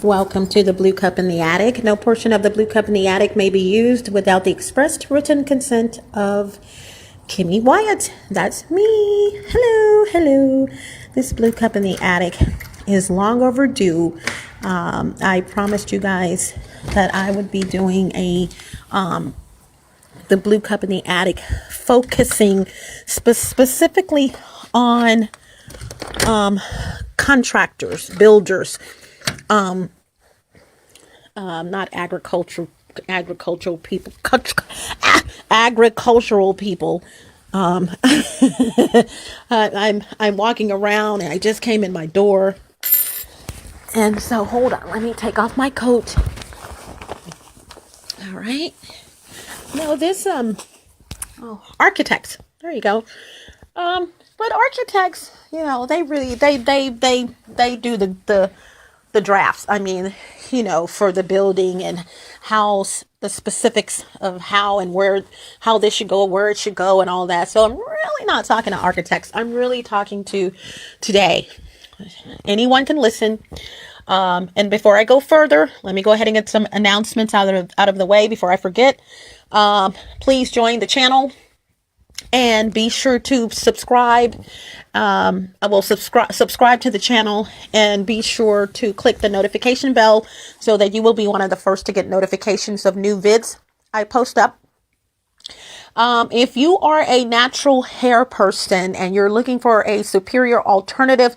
Welcome to the Blue Cup in the Attic. No portion of the Blue Cup in the Attic may be used without the expressed written consent of Kimmy Wyatt. That's me. Hello, hello. This Blue Cup in the Attic is long overdue. I promised you guys that I would be doing the Blue Cup in the Attic, focusing specifically on contractors, builders, not agricultural people, agricultural people. I'm walking around and I just came in my door. And so hold on, let me take off my coat. All right. No, this, architects, there you go. But architects, they really, they do the drafts. I mean, for the building and how the specifics of how and how this should go, where it should go and all that. So I'm really not talking to architects. I'm really talking to today. Anyone can listen. And before I go further, let me go ahead and get some announcements out of the way before I forget. Please join the channel and be sure to subscribe. Subscribe to the channel and be sure to click the notification bell so that you will be one of the first to get notifications of new vids I post up. If you are a natural hair person and you're looking for a superior alternative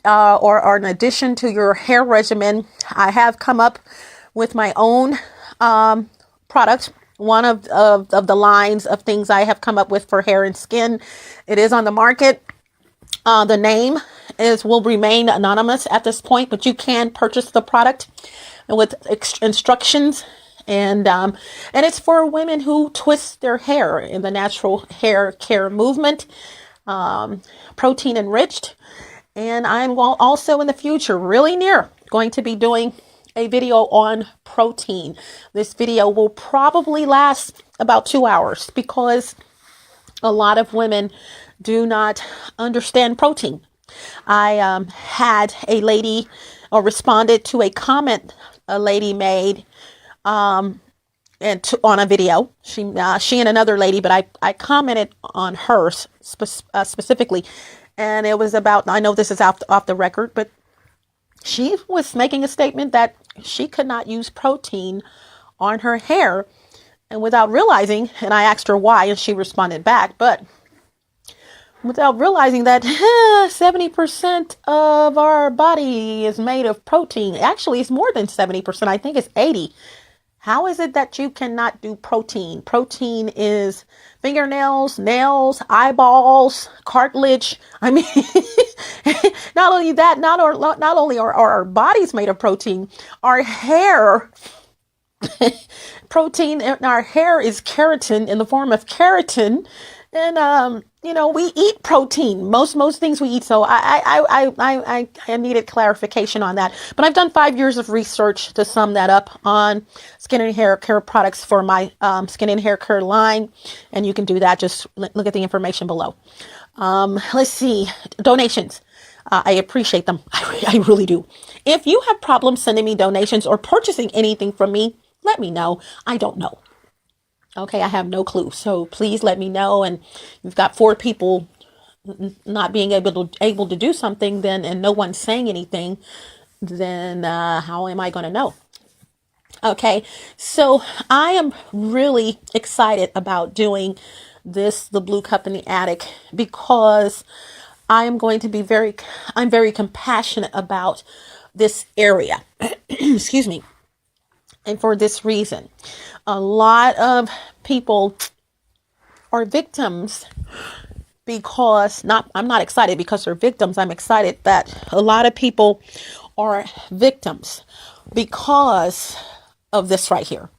or an addition to your hair regimen, I have come up with my own product. One of the lines of things I have come up with for hair and skin. It is on the market. The name will remain anonymous at this point, but you can purchase the product with instructions. And it's for women who twist their hair in the natural hair care movement, protein enriched. And I'm also in the future, really near, going to be doing a video on protein. This video will probably last about 2 hours because a lot of women do not understand protein. I had a lady responded to a comment a lady made on a video. She and another lady, but I commented on hers specifically, and it was about, I know this is off the record, but she was making a statement that she could not use protein on her hair, and without realizing, and I asked her why, and she responded back, but without realizing that 70% of our body is made of protein. Actually, it's more than 70%. I think it's 80. How is it that you cannot do protein? Protein is fingernails, nails, eyeballs, cartilage. I mean, not only that, not only are our bodies made of protein, our hair, protein in our hair is keratin, in the form of keratin. And, we eat protein, most things we eat. So I needed clarification on that, but I've done 5 years of research to sum that up on skin and hair care products for my, skin and hair care line. And you can do that. Just look at the information below. Let's see, donations. I appreciate them. I really do. If you have problems sending me donations or purchasing anything from me, let me know. I don't know. Okay, I have no clue. So please let me know. And you've got 4 people not being able to do something, then, and no one's saying anything, then how am I going to know? Okay, so I am really excited about doing the Blue Cup in the Attic, because I'm very compassionate about this area. Excuse me. And for this reason, a lot of people are victims because I'm not excited because they're victims. I'm excited that a lot of people are victims because of this right here.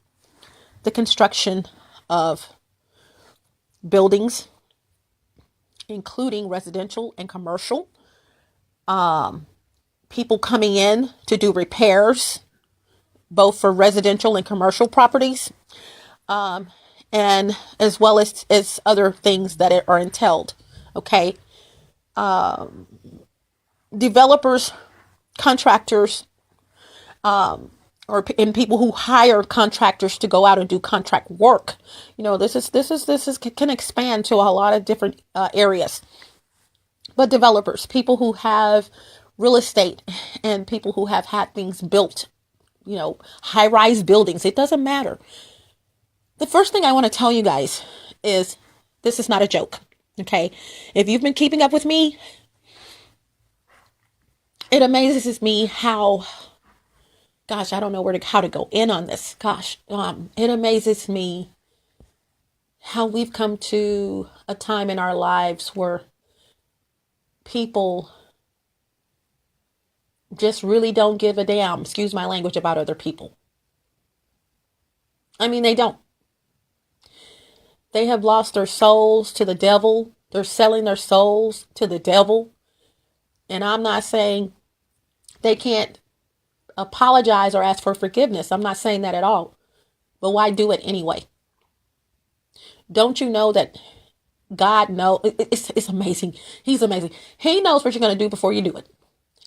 The construction of buildings, including residential and commercial. People coming in to do repairs, both for residential and commercial properties, and as well as other things that are entailed. Okay. Developers, contractors, or in people who hire contractors to go out and do contract work. This can expand to a lot of different areas. But developers, people who have real estate, and people who have had things built, high-rise buildings, it doesn't matter. The first thing I want to tell you guys is this is not a joke. Okay. If you've been keeping up with me, it amazes me how, gosh, I don't know how to go in on this. Gosh, it amazes me how we've come to a time in our lives where people just really don't give a damn, excuse my language, about other people. I mean, they don't. They have lost their souls to the devil. They're selling their souls to the devil. And I'm not saying they can't apologize or ask for forgiveness. I'm not saying that at all. But why do it anyway? Don't you know that God knows? It's amazing. He's amazing. He knows what you're going to do before you do it.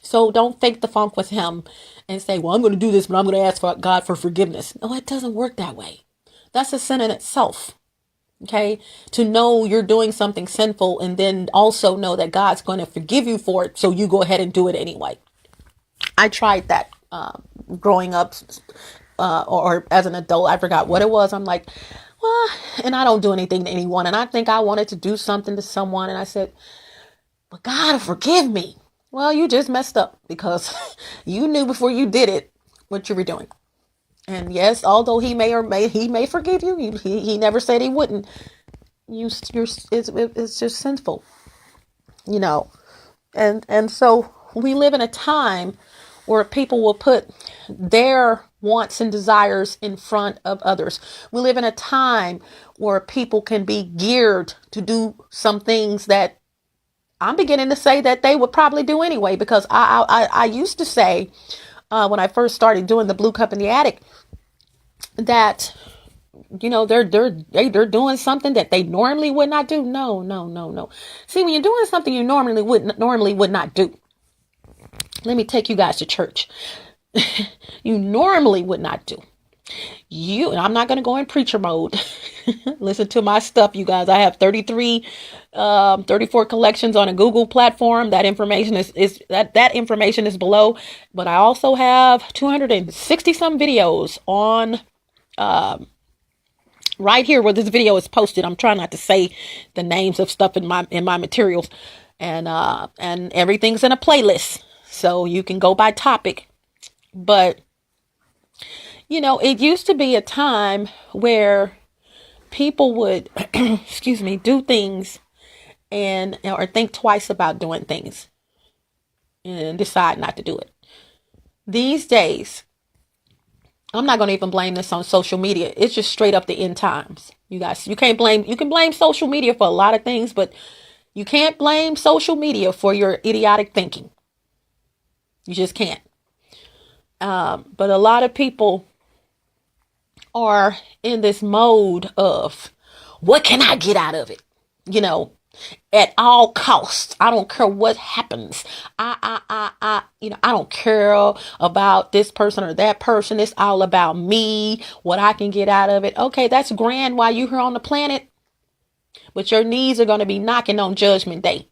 So don't fake the funk with him and say, well, I'm going to do this, but I'm going to ask for God for forgiveness. No, it doesn't work that way. That's a sin in itself. Okay. To know you're doing something sinful and then also know that God's going to forgive you for it. So you go ahead and do it anyway. I tried that growing up or as an adult. I forgot what it was. I'm like, well, and I don't do anything to anyone. And I think I wanted to do something to someone. And I said, but God, forgive me. Well, you just messed up because you knew before you did it what you were doing. And yes, although he may forgive you, he never said he wouldn't. It's just sinful, And so we live in a time where people will put their wants and desires in front of others. We live in a time where people can be geared to do some things that I'm beginning to say that they would probably do anyway, because I used to say when I first started doing the Blue Cup in the Attic that they're doing something that they normally would not do. No. See, when you're doing something you normally would not do. Let me take you guys to church. You normally would not do. And I'm not going to go in preacher mode. Listen to my stuff, you guys. I have 34 collections on a Google platform. That information that information is below. But I also have 260 some videos on right here where this video is posted. I'm trying not to say the names of stuff in my materials, and everything's in a playlist, so you can go by topic. But it used to be a time where people would, excuse me, do things or think twice about doing things and decide not to do it. These days, I'm not going to even blame this on social media. It's just straight up the end times. You guys, you can blame social media for a lot of things, but you can't blame social media for your idiotic thinking. You just can't. But a lot of people are in this mode of, what can I get out of it? At all costs. I don't care what happens. I don't care about this person or that person. It's all about me, what I can get out of it. Okay, that's grand while you're here on the planet, but your knees are going to be knocking on Judgment Day.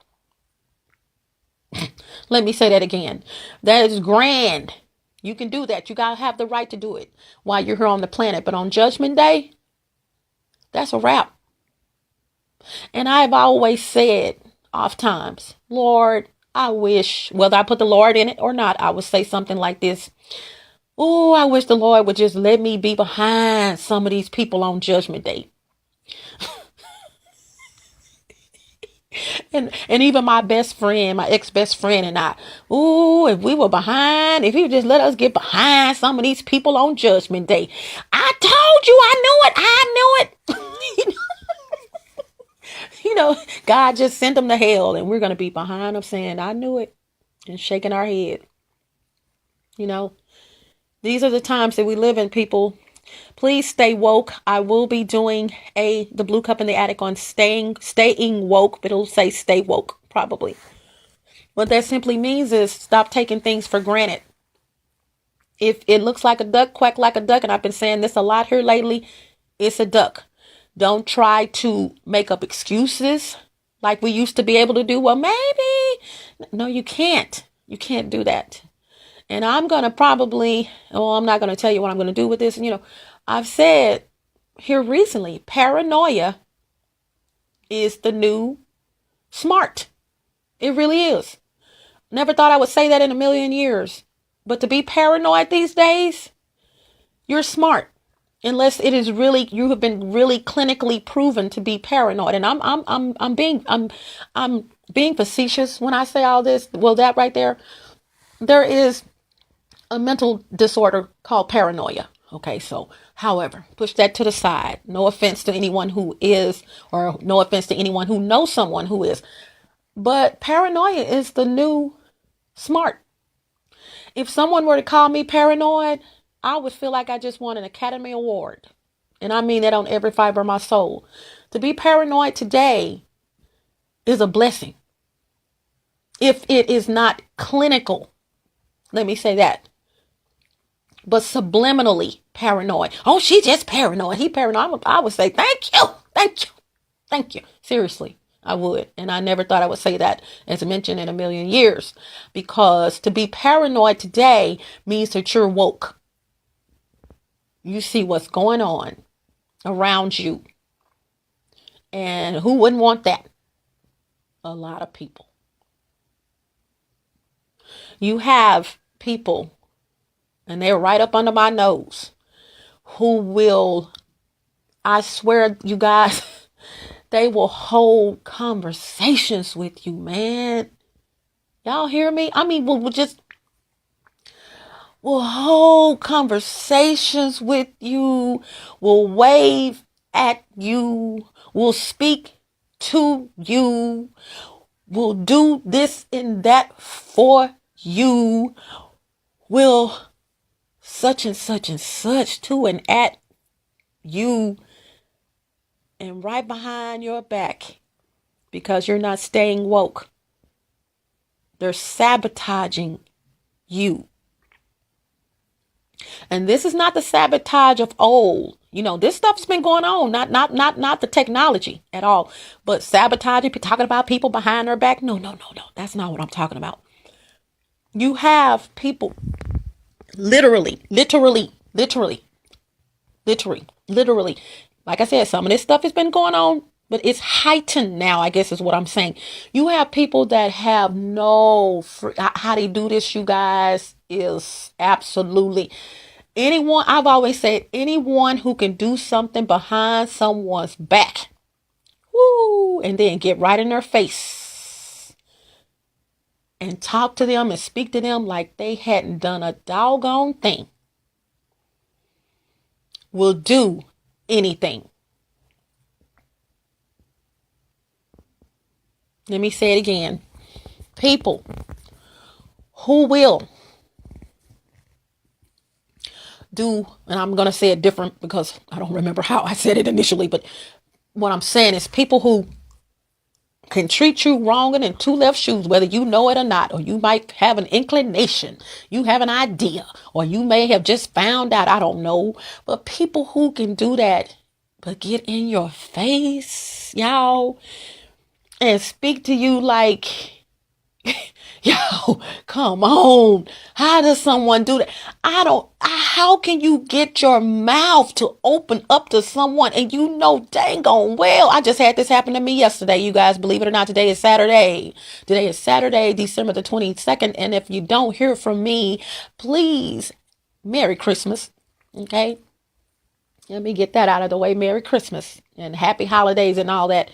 Let me say that again. That is grand. You can do that. You got to have the right to do it while you're here on the planet. But on Judgment Day, that's a wrap. And I've always said oft times, Lord, I wish, whether I put the Lord in it or not, I would say something like this. Oh, I wish the Lord would just let me be behind some of these people on Judgment Day. And even my best friend, my ex-best friend and I, if we were behind, if he would just let us get behind some of these people on Judgment Day. I told you, I knew it. God just sent them to hell, and we're going to be behind them saying, I knew it, and shaking our head. These are the times that we live in, people. Please stay woke. I will be doing the Blue Cup in the Attic on staying woke, but it'll say stay woke, probably. What that simply means is stop taking things for granted. If it looks like a duck, quack like a duck, and I've been saying this a lot here lately, it's a duck. Don't try to make up excuses like we used to be able to do. Well, maybe. No, you can't. You can't do that. And I'm going to probably, well, I'm not going to tell you what I'm going to do with this. I've said here recently, paranoia is the new smart. It really is. Never thought I would say that in a million years. But to be paranoid these days, you're smart. Unless it is really, you have been really clinically proven to be paranoid. And I'm being facetious when I say all this. Well, that right there is a mental disorder called paranoia. Okay, so however, push that to the side. No offense to anyone who is, or no offense to anyone who knows someone who is. But paranoia is the new smart. If someone were to call me paranoid, I would feel like I just won an Academy Award. And I mean that on every fiber of my soul. To be paranoid today is a blessing. If it is not clinical, let me say that. But subliminally paranoid. Oh, she just paranoid. He paranoid. I would say, thank you. Thank you. Thank you. Seriously, I would. And I never thought I would say that, as I mentioned, in a million years. Because to be paranoid today means that you're woke. You see what's going on around you. And who wouldn't want that? A lot of people. You have people, and they're right up under my nose, who will, I swear, you guys, they will hold conversations with you, man. Y'all hear me? I mean, we'll hold conversations with you. We'll wave at you. We'll speak to you. We'll do this and that for you. We'll such and such and such to and at you. And right behind your back, because you're not staying woke, they're sabotaging you. And this is not the sabotage of old. This stuff's been going on, not the technology at all, but sabotaging, talking about people behind their back. No. That's not what I'm talking about. You have people literally. Like I said, some of this stuff has been going on, but it's heightened now, I guess is what I'm saying. You have people that have how they do this, you guys, is absolutely anyone. I've always said anyone who can do something behind someone's back, woo, and then get right in their face and talk to them and speak to them like they hadn't done a doggone thing, will do anything. Let me say it again. People who will do, and I'm going to say it different because I don't remember how I said it initially, but what I'm saying is people who can treat you wronger than two left shoes, whether you know it or not, or you might have an inclination, you have an idea, or you may have just found out, I don't know, but people who can do that, but get in your face, y'all, and speak to you like, yo, come on. How does someone do that? How can you get your mouth to open up to someone and you know dang on well? I just had this happen to me yesterday, you guys. Believe it or not, today is Saturday. Today is Saturday, December the 22nd. And if you don't hear from me, please, Merry Christmas. Okay? Let me get that out of the way. Merry Christmas and happy holidays and all that.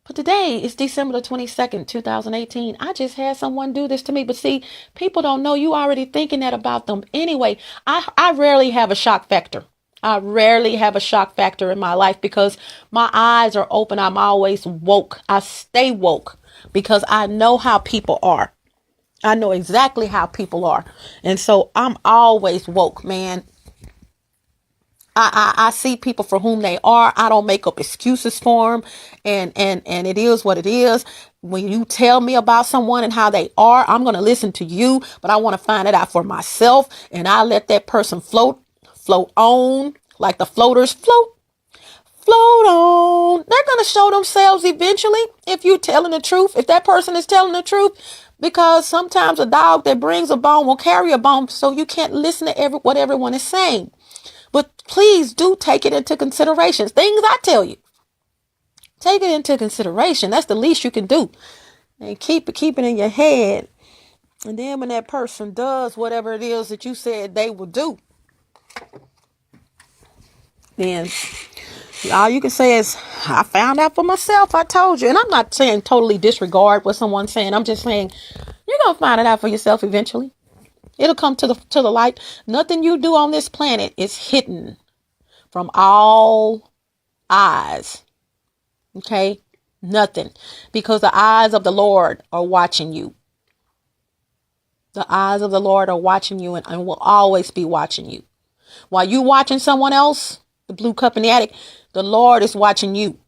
But today is December the 22nd, 2018. I just had someone do this to me. But see, people don't know you already thinking that about them. Anyway, I rarely have a shock factor. I rarely have a shock factor in my life because my eyes are open. I'm always woke. I stay woke because I know how people are. I know exactly how people are. And so I'm always woke, man. I see people for whom they are. I don't make up excuses for them. And it is what it is. When you tell me about someone and how they are, I'm going to listen to you, but I want to find it out for myself. And I let that person float on like the floaters float on. They're going to show themselves eventually if you're telling the truth, if that person is telling the truth, because sometimes a dog that brings a bone will carry a bone. So you can't listen to what everyone is saying. But please do take it into consideration. Things I tell you, take it into consideration. That's the least you can do. And keep it in your head. And then when that person does whatever it is that you said they will do, then all you can say is, I found out for myself. I told you. And I'm not saying totally disregard what someone's saying. I'm just saying you're going to find it out for yourself eventually. It'll come to the light. Nothing you do on this planet is hidden from all eyes. Okay? Nothing. Because the eyes of the Lord are watching you. The eyes of the Lord are watching you and will always be watching you. While you watching someone else, the blue cup in the attic, the Lord is watching you.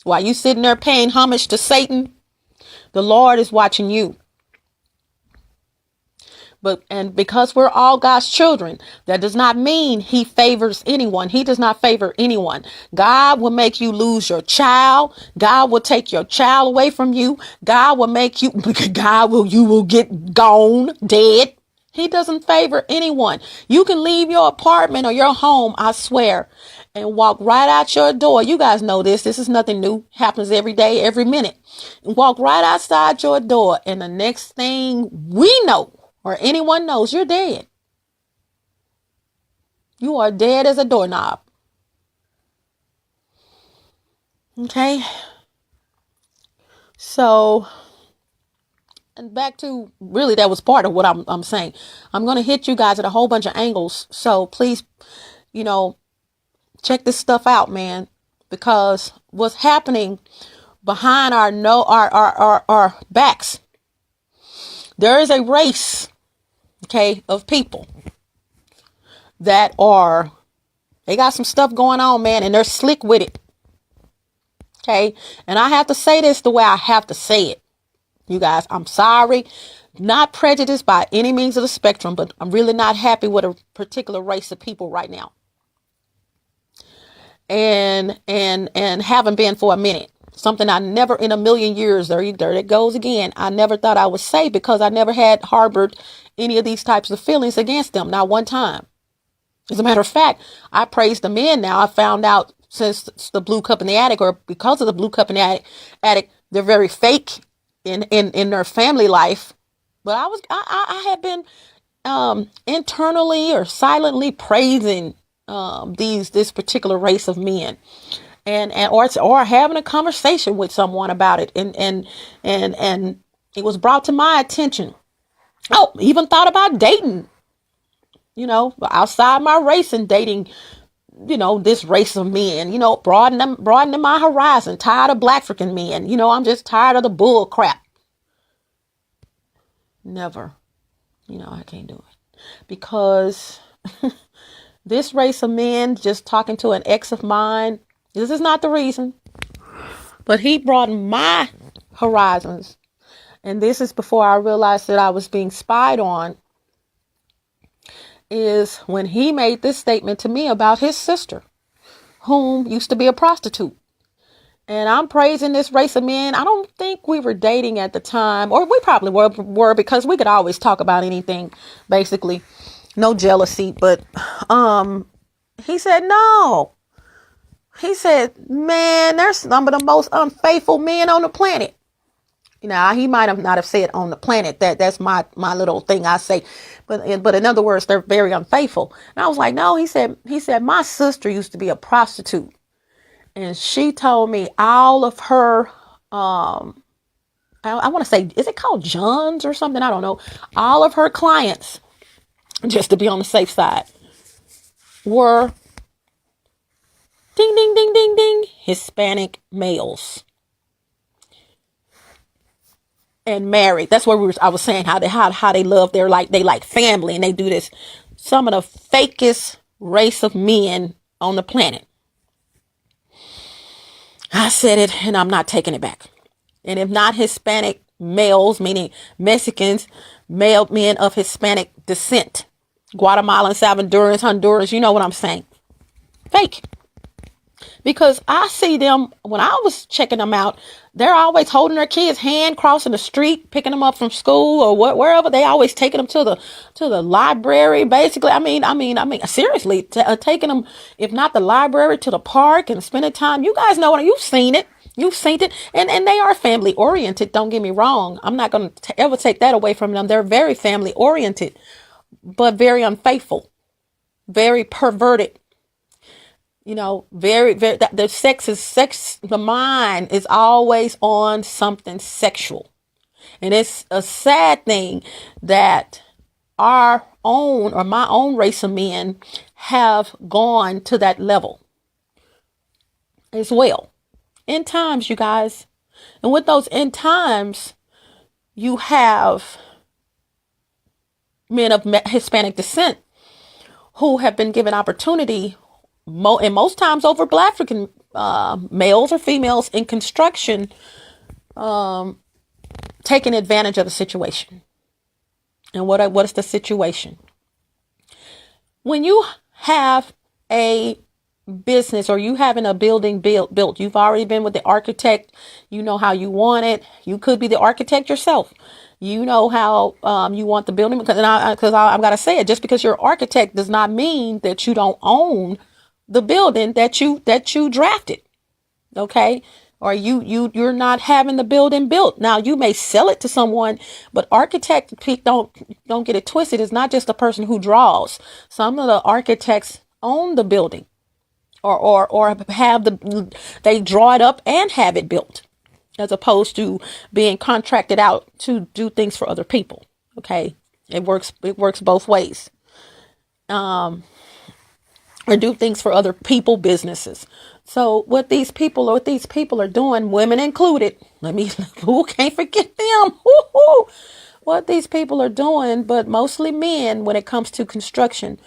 While you sitting there paying homage to Satan, the Lord is watching you. And because we're all God's children, that does not mean he favors anyone. He does not favor anyone. God will make you lose your child. God will take your child away from you. God will make you, you will get gone, dead. He doesn't favor anyone. You can leave your apartment or your home, I swear, and walk right out your door. You guys know this. This is nothing new. Happens every day, every minute. Walk right outside your door, and the next thing we know, or anyone knows, you're dead. You are dead as a doorknob. Okay? So, and back to, really, that was part of what I'm saying. I'm going to hit you guys at a whole bunch of angles. So please, check this stuff out, man. Because what's happening behind our backs, there is a race, okay, of people that they got some stuff going on, man, and they're slick with it. Okay. And I have to say this the way I have to say it. You guys, I'm sorry. Not prejudiced by any means of the spectrum, but I'm really not happy with a particular race of people right now. And haven't been for a minute. Something I never in a million years, there it goes again, I never thought I would say, because I never had harbored any of these types of feelings against them. Not one time. As a matter of fact, I praise the men now. I found out since the blue cup in the attic, or because of the blue cup in the attic, they're very fake in their family life. But I have been internally or silently praising this particular race of men, or having a conversation with someone about it, and it was brought to my attention. Oh, even thought about dating, outside my race, and dating, this race of men, broadening my horizon. Tired of black freaking men. I'm just tired of the bull crap. Never. I can't do it. Because this race of men, just talking to an ex of mine, this is not the reason. But he broadened my horizons. And this is before I realized that I was being spied on, is when he made this statement to me about his sister, whom used to be a prostitute. And I'm praising this race of men. I don't think we were dating at the time, or we probably were, because we could always talk about anything, basically. No jealousy. But he said no. He said, man, there's some of the most unfaithful men on the planet. He might have not have said on the planet. That's my little thing I say. But in other words, they're very unfaithful. And I was like, no, he said, my sister used to be a prostitute. And she told me all of her, I want to say, is it called Johns or something? I don't know. All of her clients, just to be on the safe side, were ding, ding, ding, ding, ding, Hispanic males. And married. That's what I was saying, how they love they like family, and they do this. some of the fakest race of men on the planet. I said it and I'm not taking it back. And if not Hispanic males, meaning Mexicans, male men of Hispanic descent, Guatemalan, Salvadorans, Honduras, you know what I'm saying? Fake. Because I see them, when I was checking them out, they're always holding their kids' hand, crossing the street, picking them up from school or wherever. They always taking them to the library. Basically, I mean, seriously, taking them, if not the library, to the park and spending time. You guys know what you've seen it. You've seen it, and they are family oriented. Don't get me wrong. I'm not going to ever take that away from them. They're very family oriented, but very unfaithful, very perverted. You know, very, the sex, the mind is always on something sexual. And it's a sad thing that our own or my own race of men have gone to that level as well. End times, you guys. And with those end times, you have men of Hispanic descent who have been given opportunity, and most times over Black African males or females in construction, taking advantage of the situation. And what is the situation? When you have a business or you having a building built, you've already been with the architect. You know how you want it. You could be the architect yourself. You know how you want the building. Because I've got to say it. Just because you're an architect does not mean that you don't own the building that you drafted. Okay. Or you're not having the building built. Now you may sell it to someone, but architect, don't get it twisted. It's not just the person who draws. Some of the architects own the building or have they draw it up and have it built, as opposed to being contracted out to do things for other people. Okay. It works both ways. Or do things for other people, businesses. So what these people are doing, women included, who can't forget them? Woo-hoo. What these people are doing, but mostly men when it comes to construction,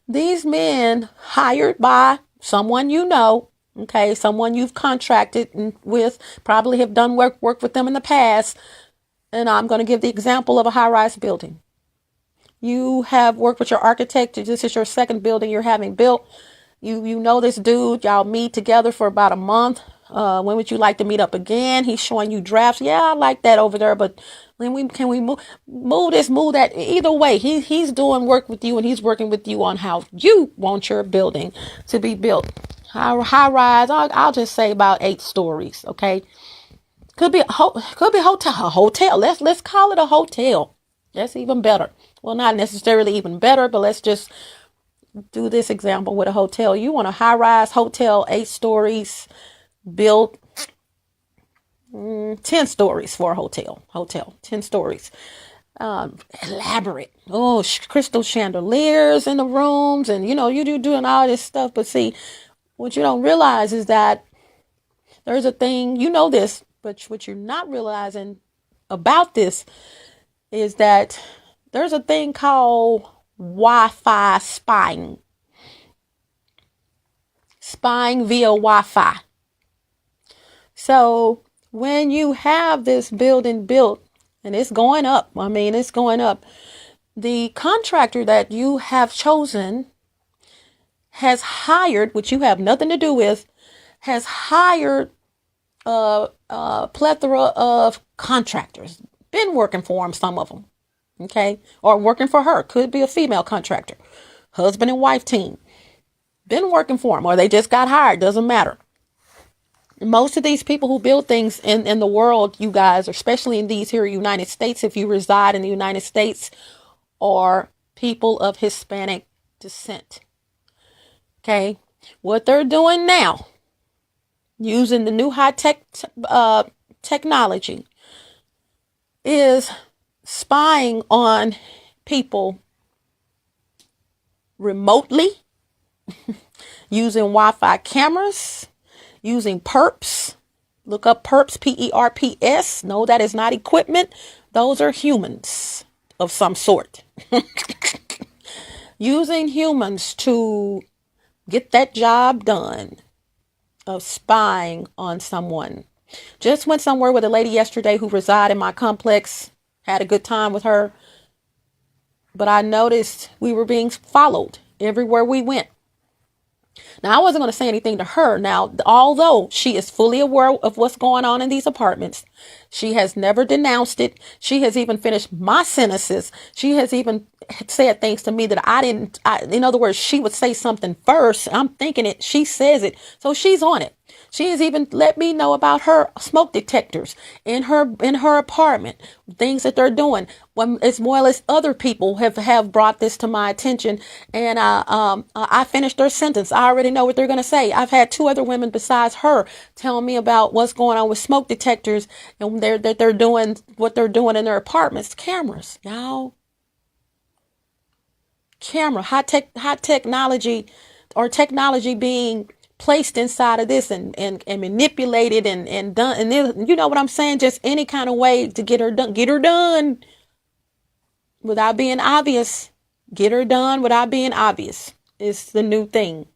these men hired by someone you know, okay, someone you've contracted with, probably have done work with them in the past. And I'm going to give the example of a high-rise building. You have worked with your architect. This is your second building you're having built. You know this dude. Y'all meet together for about a month. When would you like to meet up again? He's showing you drafts. Yeah, I like that over there, but can we move this, move that? Either way, he's doing work with you, and he's working with you on how you want your building to be built. High rise. I'll just say about 8 stories. Okay, could be a hotel. Let's call it a hotel. That's even better. Well, not necessarily even better, but let's just do this example with a hotel. You want a high-rise hotel, 8 stories, built 10 stories for a hotel, 10 stories. Elaborate. Oh, crystal chandeliers in the rooms, and you doing all this stuff. But see, what you don't realize is that there's a thing, this, but what you're not realizing about this is that there's a thing called Wi-Fi spying. Spying via Wi-Fi. So when you have this building built and it's going up, it's going up, the contractor that you have chosen has hired, which you have nothing to do with, has hired a plethora of contractors. Been working for him, some of them. Okay. Or working for her. Could be a female contractor. Husband and wife team. Been working for him. Or they just got hired. Doesn't matter. Most of these people who build things in the world, you guys, especially in these here United States, if you reside in the United States, are people of Hispanic descent. Okay. What they're doing now, using the new high-tech technology, is spying on people remotely, using Wi-Fi cameras, using perps. Look up perps, P-E-R-P-S. No, that is not equipment. Those are humans of some sort. Using humans to get that job done of spying on someone. Just went somewhere with a lady yesterday who reside in my complex. Had a good time with her. But I noticed we were being followed everywhere we went. Now, I wasn't going to say anything to her. Now, although she is fully aware of what's going on in these apartments, she has never denounced it. She has even finished my sentences. She has even said things to me that I didn't. In other words, she would say something first. I'm thinking it. She says it. So she's on it. She has even let me know about her smoke detectors in her apartment, things that they're doing. As well as other people have brought this to my attention, and I finished their sentence. I already know what they're going to say. I've had two other women besides her telling me about what's going on with smoke detectors and they're doing what they're doing in their apartments. Cameras, y'all. High technology, or technology being placed inside of this and manipulated and done, and then, you know what I'm saying, just any kind of way to get her done without being obvious. Get her done without being obvious is the new thing.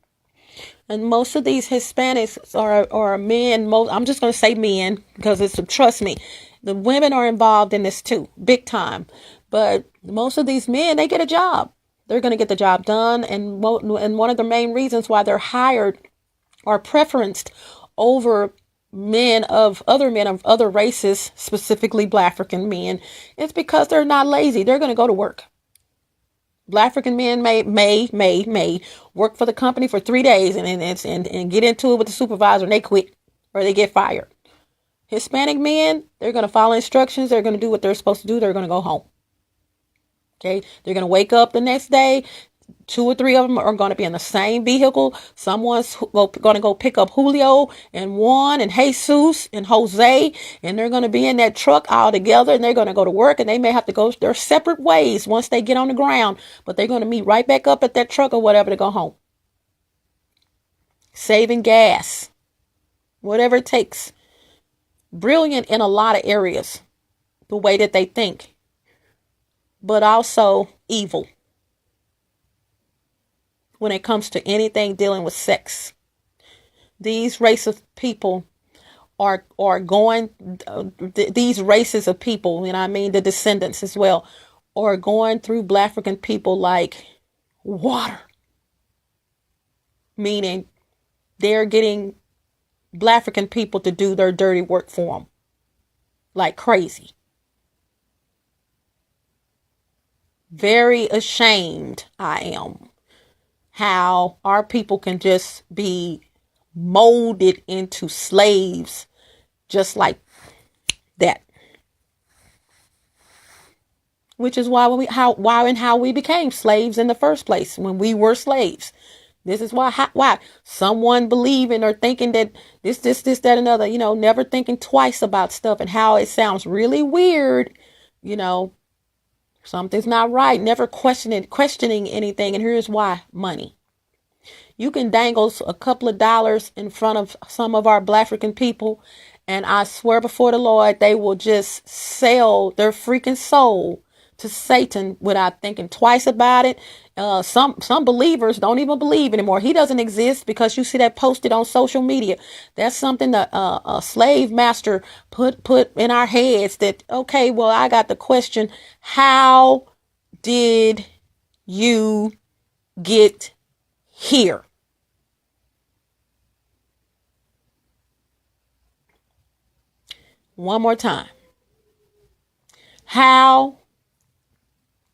And most of these Hispanics are men. I'm just going to say men because trust me, the women are involved in this too, big time. But most of these men, they get a job. They're going to get the job done. And one of the main reasons why they're hired or preferenced over men of other races, specifically Black African men, is because they're not lazy. They're going to go to work. Black African men may work for the company for 3 days and get into it with the supervisor, and they quit or they get fired. Hispanic men, they're going to follow instructions. They're going to do what they're supposed to do. They're going to go home. Okay. They're going to wake up the next day. 2 or 3 of them are going to be in the same vehicle. Someone's going to go pick up Julio and Juan and Jesus and Jose, and they're going to be in that truck all together, and they're going to go to work, and they may have to go their separate ways once they get on the ground, but they're going to meet right back up at that truck or whatever to go home. Saving gas, whatever it takes. Brilliant in a lot of areas, the way that they think, but also evil when it comes to anything dealing with sex. These race of people are going, these races of people, and I mean the descendants as well, are going through Black African people like water. Meaning they're getting Black African people to do their dirty work for them like crazy. Very ashamed I am how our people can just be molded into slaves just like that. Which is why how we became slaves in the first place, when we were slaves. This is why someone believing or thinking that this, that, another, never thinking twice about stuff and how it sounds really weird, something's not right, never questioning anything. And here's why: money. You can dangle a couple of dollars in front of some of our Black African people, and I swear before the Lord, they will just sell their freaking soul to Satan without thinking twice about it. Some believers don't even believe anymore. He doesn't exist because you see that posted on social media. That's something that a slave master put in our heads that, okay, well, I got the question: how did you get here? One more time. How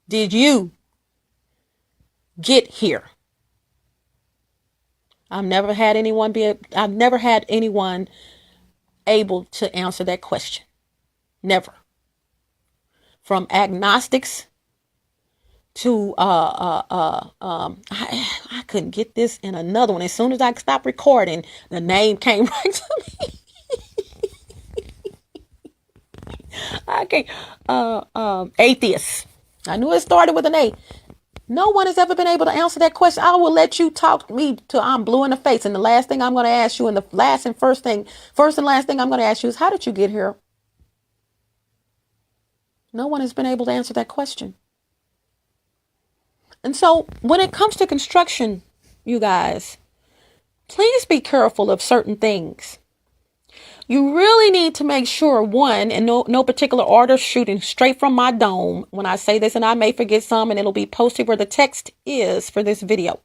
did you get here? I've never had anyone able to answer that question. Never. From agnostics to I couldn't get this in another one. As soon as I stopped recording, the name came right to me. I can't. Atheists. I knew it started with an A. No one has ever been able to answer that question. I will let you talk to me till I'm blue in the face. And the last thing I'm going to ask you, and the first and last thing I'm going to ask you is, how did you get here? No one has been able to answer that question. And so when it comes to construction, you guys, please be careful of certain things. You really need to make sure, one, and no particular order, shooting straight from my dome when I say this, and I may forget some, and it'll be posted where the text is for this video.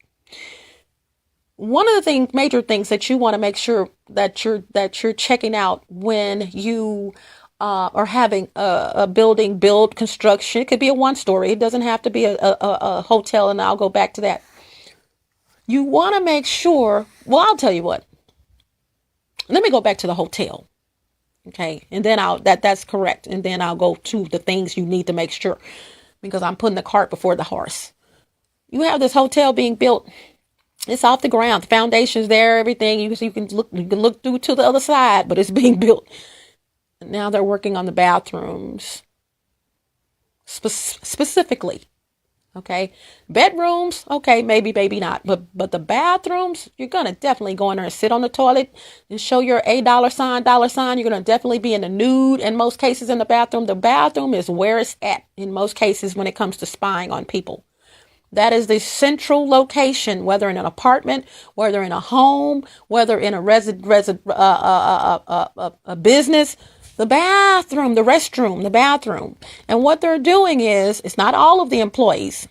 One of the major things that you want to make sure that you're checking out when you are having a building build construction. It could be a one-story. It doesn't have to be a hotel, and I'll go back to that. You want to make sure, well, I'll tell you what. Let me go back to the hotel. Okay. And then that's correct. And then I'll go to the things you need to make sure, because I'm putting the cart before the horse. You have this hotel being built. It's off the ground. The foundation's there, everything. You can look through to the other side, but it's being built. Now they're working on the bathrooms specifically. Okay. Bedrooms. Okay. Maybe not. But the bathrooms, you're going to definitely go in there and sit on the toilet and show your $dollar sign. You're going to definitely be in the nude in most cases in the bathroom. The bathroom is where it's at in most cases when it comes to spying on people. That is the central location, whether in an apartment, whether in a home, whether in a a business, the bathroom, the restroom, the bathroom. And what they're doing is, it's not all of the employees.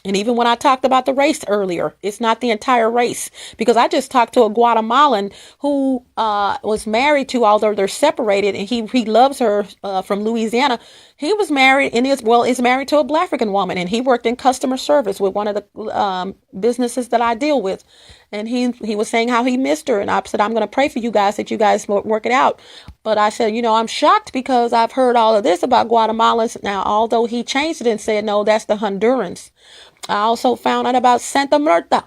And even when I talked about the race earlier, it's not the entire race, because I just talked to a Guatemalan who was married to, although they're separated, and he loves her from Louisiana. He was married and is married to a Black African woman, and he worked in customer service with one of the businesses that I deal with. And he was saying how he missed her. And I said, I'm going to pray for you guys that you guys work it out. But I said, I'm shocked because I've heard all of this about Guatemalans. Now, although he changed it and said, no, that's the Hondurans. I also found out about Santa Marta.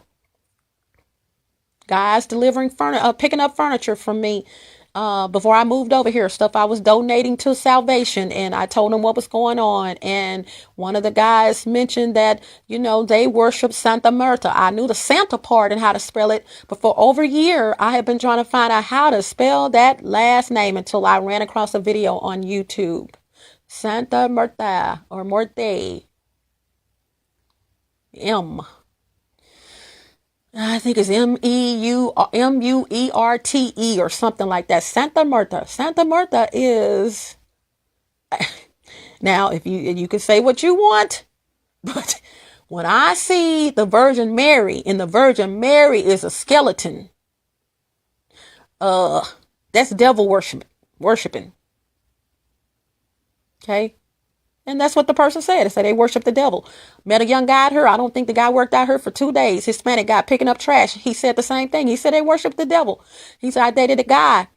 Guys delivering picking up furniture from me before I moved over here. Stuff I was donating to Salvation, and I told them what was going on. And one of the guys mentioned that, they worship Santa Marta. I knew the Santa part and how to spell it, but for over a year, I had been trying to find out how to spell that last name until I ran across a video on YouTube. Santa Marta or Morte. I think it's Muerte or something like that. Santa Marta. Santa Marta is, now if you can say what you want, but when I see the Virgin Mary, and the Virgin Mary is a skeleton, that's devil worshiping. Okay. And that's what the person said. They said they worship the devil. Met a young guy out here. I don't think the guy worked out here for 2 days. Hispanic guy picking up trash. He said the same thing. He said they worship the devil. He said, I dated a guy.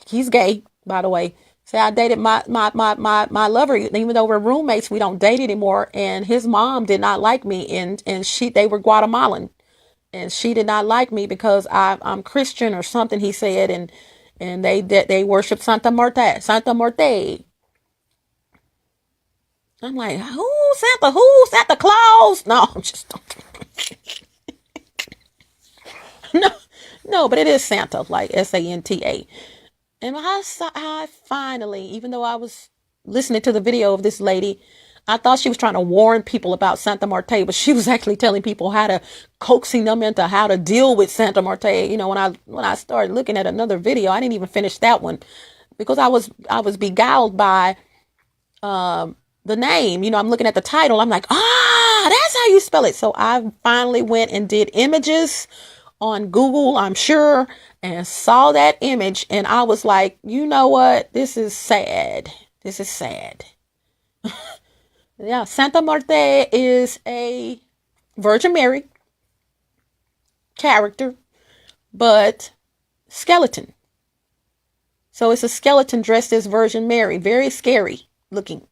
He's gay, by the way. Say I dated my lover, even though we're roommates, we don't date anymore. And his mom did not like me, and they were Guatemalan, and she did not like me because I'm Christian or something. He said, and they worship Santa Marta, Santa Morte. I'm like, who Santa Claus? No, I'm just no, but it is Santa, like Santa. And I finally, even though I was listening to the video of this lady, I thought she was trying to warn people about Santa Marta, but she was actually telling people how to, coaxing them into how to deal with Santa Marta. When I started looking at another video, I didn't even finish that one because I was beguiled by the name. I'm looking at the title. I'm like, that's how you spell it. So I finally went and did images on Google, I'm sure, and saw that image. And I was like, you know what? This is sad. This is sad. Yeah. Santa Marta is a Virgin Mary character, but skeleton. So it's a skeleton dressed as Virgin Mary. Very scary looking.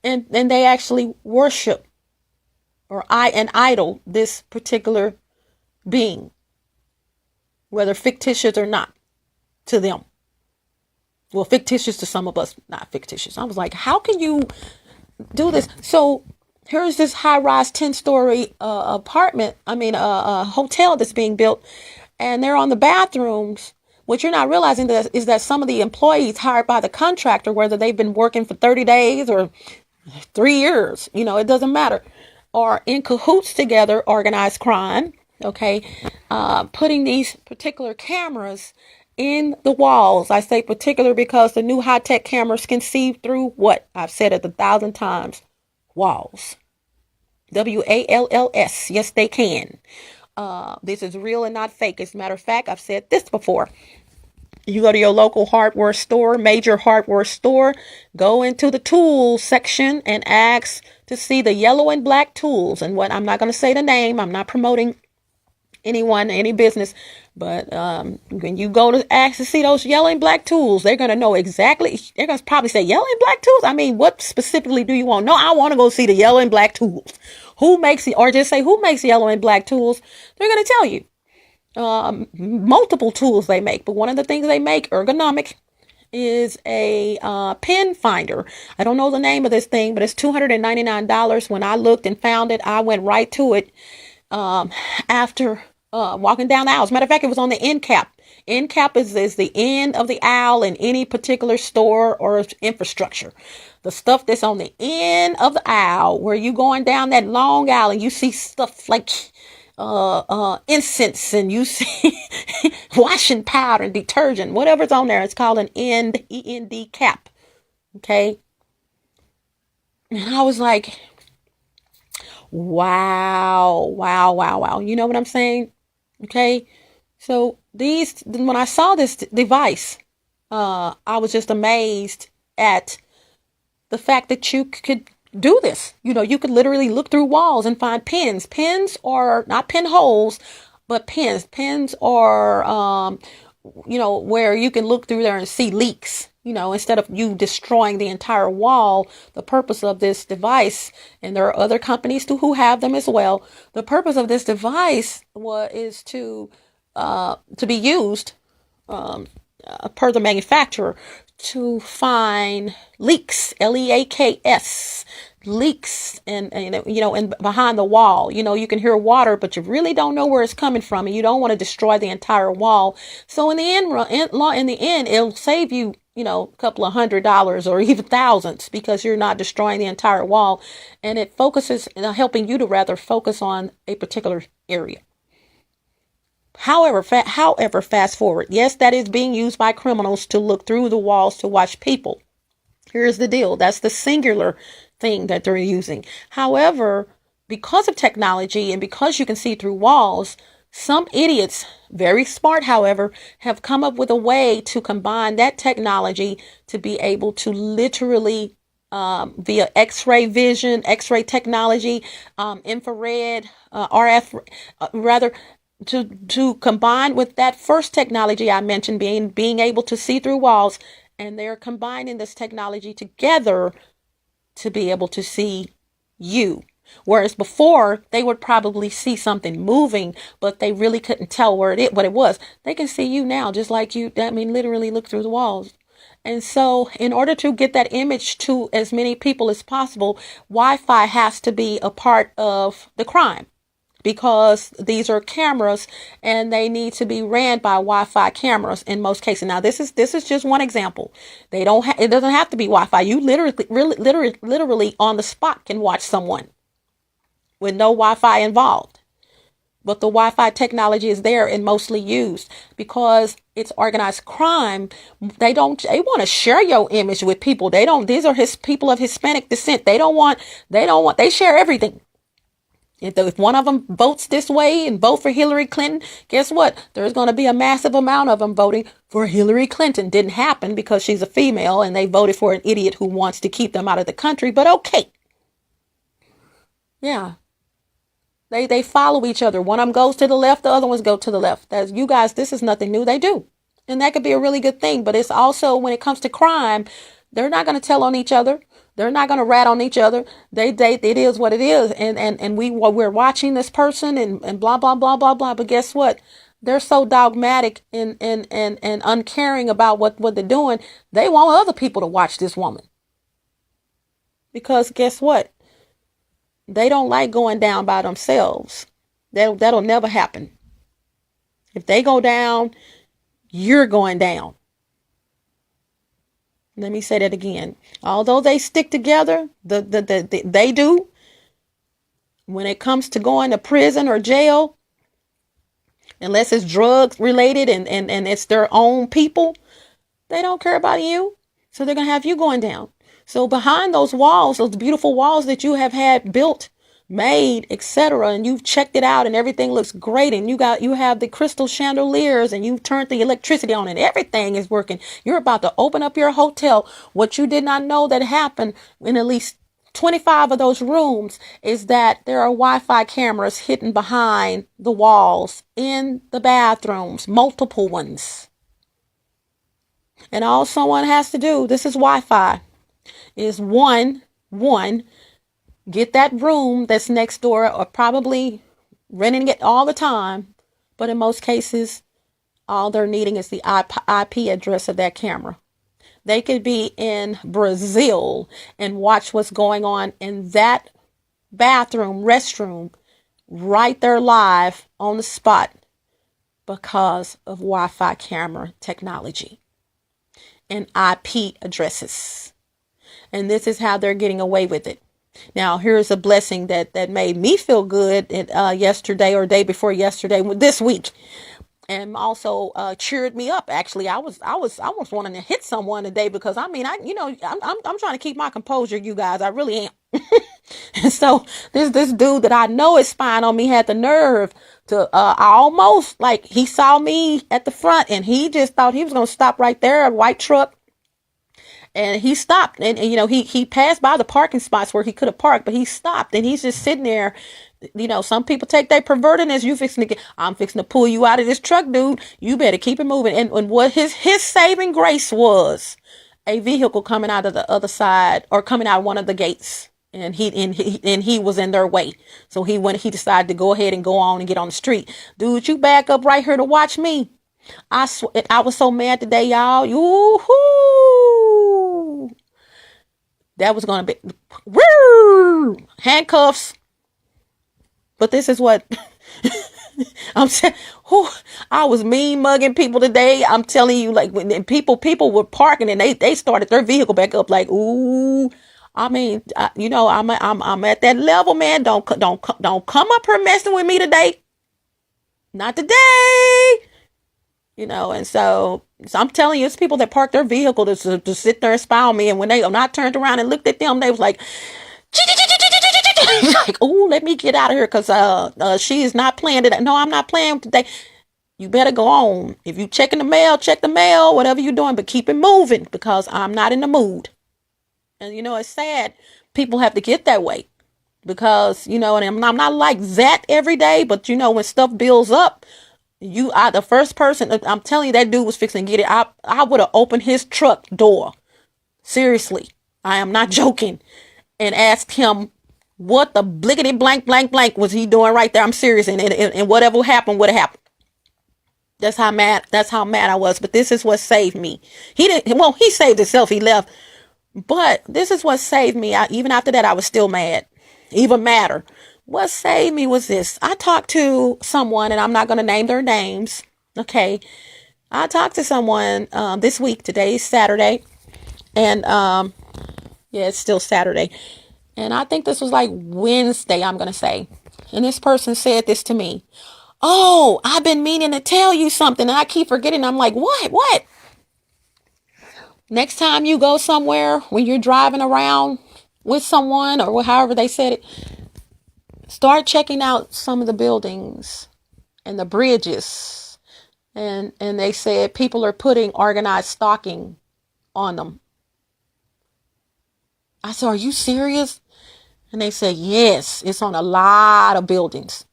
And they actually worship an idol this particular being, whether fictitious or not to them. Well, fictitious to some of us, not fictitious. I was like, how can you do this? So here's this high-rise 10-story apartment. A hotel that's being built, and they're on the bathrooms. What you're not realizing is that some of the employees hired by the contractor, whether they've been working for 30 days or 3 years, it doesn't matter, are in cahoots together, organized crime, okay, putting these particular cameras in the walls. I say particular because the new high-tech cameras can see through what? I've said it 1,000 times. Walls. WALLS. Yes, they can. This is real and not fake. As a matter of fact, I've said this before. You go to your local hardware store, major hardware store, go into the tools section and ask to see the yellow and black tools. And what, I'm not going to say the name, I'm not promoting anyone, any business, but when you go to ask to see those yellow and black tools, they're going to know exactly. They're going to probably say yellow and black tools. I mean, what specifically do you want? No, I want to go see the yellow and black tools. Who makes it? Or just say who makes yellow and black tools. They're going to tell you. Multiple tools they make, but one of the things they make, ergonomic, is a pen finder. I don't know the name of this thing, but it's $299. When I looked and found it, I went right to it after walking down the aisle. As a matter of fact, it was on the end cap. End cap is the end of the aisle in any particular store or infrastructure. The stuff that's on the end of the aisle, where you going down that long aisle and you see stuff like incense, and you see washing powder and detergent, whatever's on there, it's called an END cap. Okay. And I was like, wow, wow, wow, wow. You know what I'm saying? Okay. So when I saw this device, I was just amazed at the fact that you could do this. You could literally look through walls and find pins. Pins are not pinholes, but pins. Pins are, where you can look through there and see leaks. Instead of you destroying the entire wall, the purpose of this device, and there are other companies too who have them as well. The purpose of this device is to be used, per the manufacturer, to find leaks, leaks, leaks, and behind the wall. You can hear water, but you really don't know where it's coming from, and you don't want to destroy the entire wall. So in the end, it'll save you, a couple of $100 or even thousands, because you're not destroying the entire wall, and it focuses, helping you to rather focus on a particular area. However, fast forward. Yes, that is being used by criminals to look through the walls to watch people. Here's the deal. That's the singular thing that they're using. However, because of technology and because you can see through walls, some idiots, very smart, however, have come up with a way to combine that technology to be able to literally, via X-ray vision, X-ray technology, infrared, RF, rather, to combine with that first technology I mentioned, being able to see through walls, and they're combining this technology together to be able to see you. Whereas before, they would probably see something moving, but they really couldn't tell what it was. They can see you now, just like you. I mean, literally look through the walls. And so in order to get that image to as many people as possible, Wi-Fi has to be a part of the crime, because these are cameras and they need to be ran by Wi-Fi cameras in most cases. Now, this is just one example. It doesn't have to be Wi-Fi. You literally on the spot can watch someone with no Wi-Fi involved. But the Wi-Fi technology is there and mostly used because it's organized crime. They want to share your image with people. These are people of Hispanic descent. They share everything. If one of them votes this way and vote for Hillary Clinton, guess what? There's going to be a massive amount of them voting for Hillary Clinton. Didn't happen because she's a female and they voted for an idiot who wants to keep them out of the country. But okay. Yeah. They follow each other. One of them goes to the left, the other ones go to the left. You guys, this is nothing new. They do. And that could be a really good thing. But it's also, when it comes to crime, they're not going to tell on each other. They're not going to rat on each other. It is what it is. And we're watching this person and blah, blah, blah, blah, blah. But guess what? They're so dogmatic and uncaring about what they're doing. They want other people to watch this woman. Because guess what? They don't like going down by themselves. That'll never happen. If they go down, you're going down. Let me say that again. Although they stick together, they do. When it comes to going to prison or jail, unless it's drugs related and it's their own people, they don't care about you. So they're going to have you going down. So behind those walls, those beautiful walls that you have had built, made, etc., and you've checked it out and everything looks great, and you have the crystal chandeliers and you've turned the electricity on and everything is working. You're about to open up your hotel. What you did not know that happened in at least 25 of those rooms is that there are Wi-Fi cameras hidden behind the walls in the bathrooms, multiple ones. And all someone has to do, this is Wi-Fi, is one, get that room that's next door, or probably renting it all the time. But in most cases, all they're needing is the IP address of that camera. They could be in Brazil and watch what's going on in that bathroom, restroom, right there live on the spot because of Wi-Fi camera technology and IP addresses. And this is how they're getting away with it. Now, here's a blessing that made me feel good yesterday or day before yesterday, this week, and also cheered me up. Actually, I was wanting to hit someone today because I'm trying to keep my composure, you guys. I really am. And so this dude that I know is spying on me had the nerve to almost, like, he saw me at the front and he just thought he was going to stop right there, a white truck. And he stopped and he passed by the parking spots where he could have parked, but he stopped and he's just sitting there. Some people take their perverting as I'm fixing to pull you out of this truck, dude. You better keep it moving. And what his saving grace was a vehicle coming out of the other side or coming out one of the gates. And he was in their way. So he decided to go ahead and go on and get on the street. Dude, you back up right here to watch me. I was so mad today, y'all. Yoo-hoo! That was going to be handcuffs. But this is what I'm saying. I was mean mugging people today. I'm telling you, like, when people were parking and they started their vehicle back up, like, ooh. I mean, I'm at that level, man. Don't come up here messing with me today. Not today. And so I'm telling you, it's people that park their vehicle to sit there and spy on me. And when I turned around and looked at them, they was like, like, oh, let me get out of here because she is not playing today. No, I'm not playing today. You better go on. If you checking the mail, check the mail, whatever you're doing, but keep it moving because I'm not in the mood. And it's sad. People have to get that way because, and I'm not like that every day, but when stuff builds up, the first person, I'm telling you, that dude was fixing to get it. I would have opened his truck door. Seriously. I am not joking. And asked him what the blickety blank was he doing right there. I'm serious. And whatever happened would have happened. That's how mad I was. But this is what saved me. He saved himself. He left. But this is what saved me. Even after that, I was still mad. Even madder. What saved me was this. I talked to someone, and I'm not going to name their names. Okay. I talked to someone this week. Today is Saturday. And it's still Saturday. And I think this was like Wednesday, I'm going to say. And this person said this to me. Oh, I've been meaning to tell you something. And I keep forgetting. I'm like, what? Next time you go somewhere, when you're driving around with someone or however they said it, start checking out some of the buildings and the bridges. And they said people are putting organized stalking on them. I said, are you serious? And they said, yes, it's on a lot of buildings.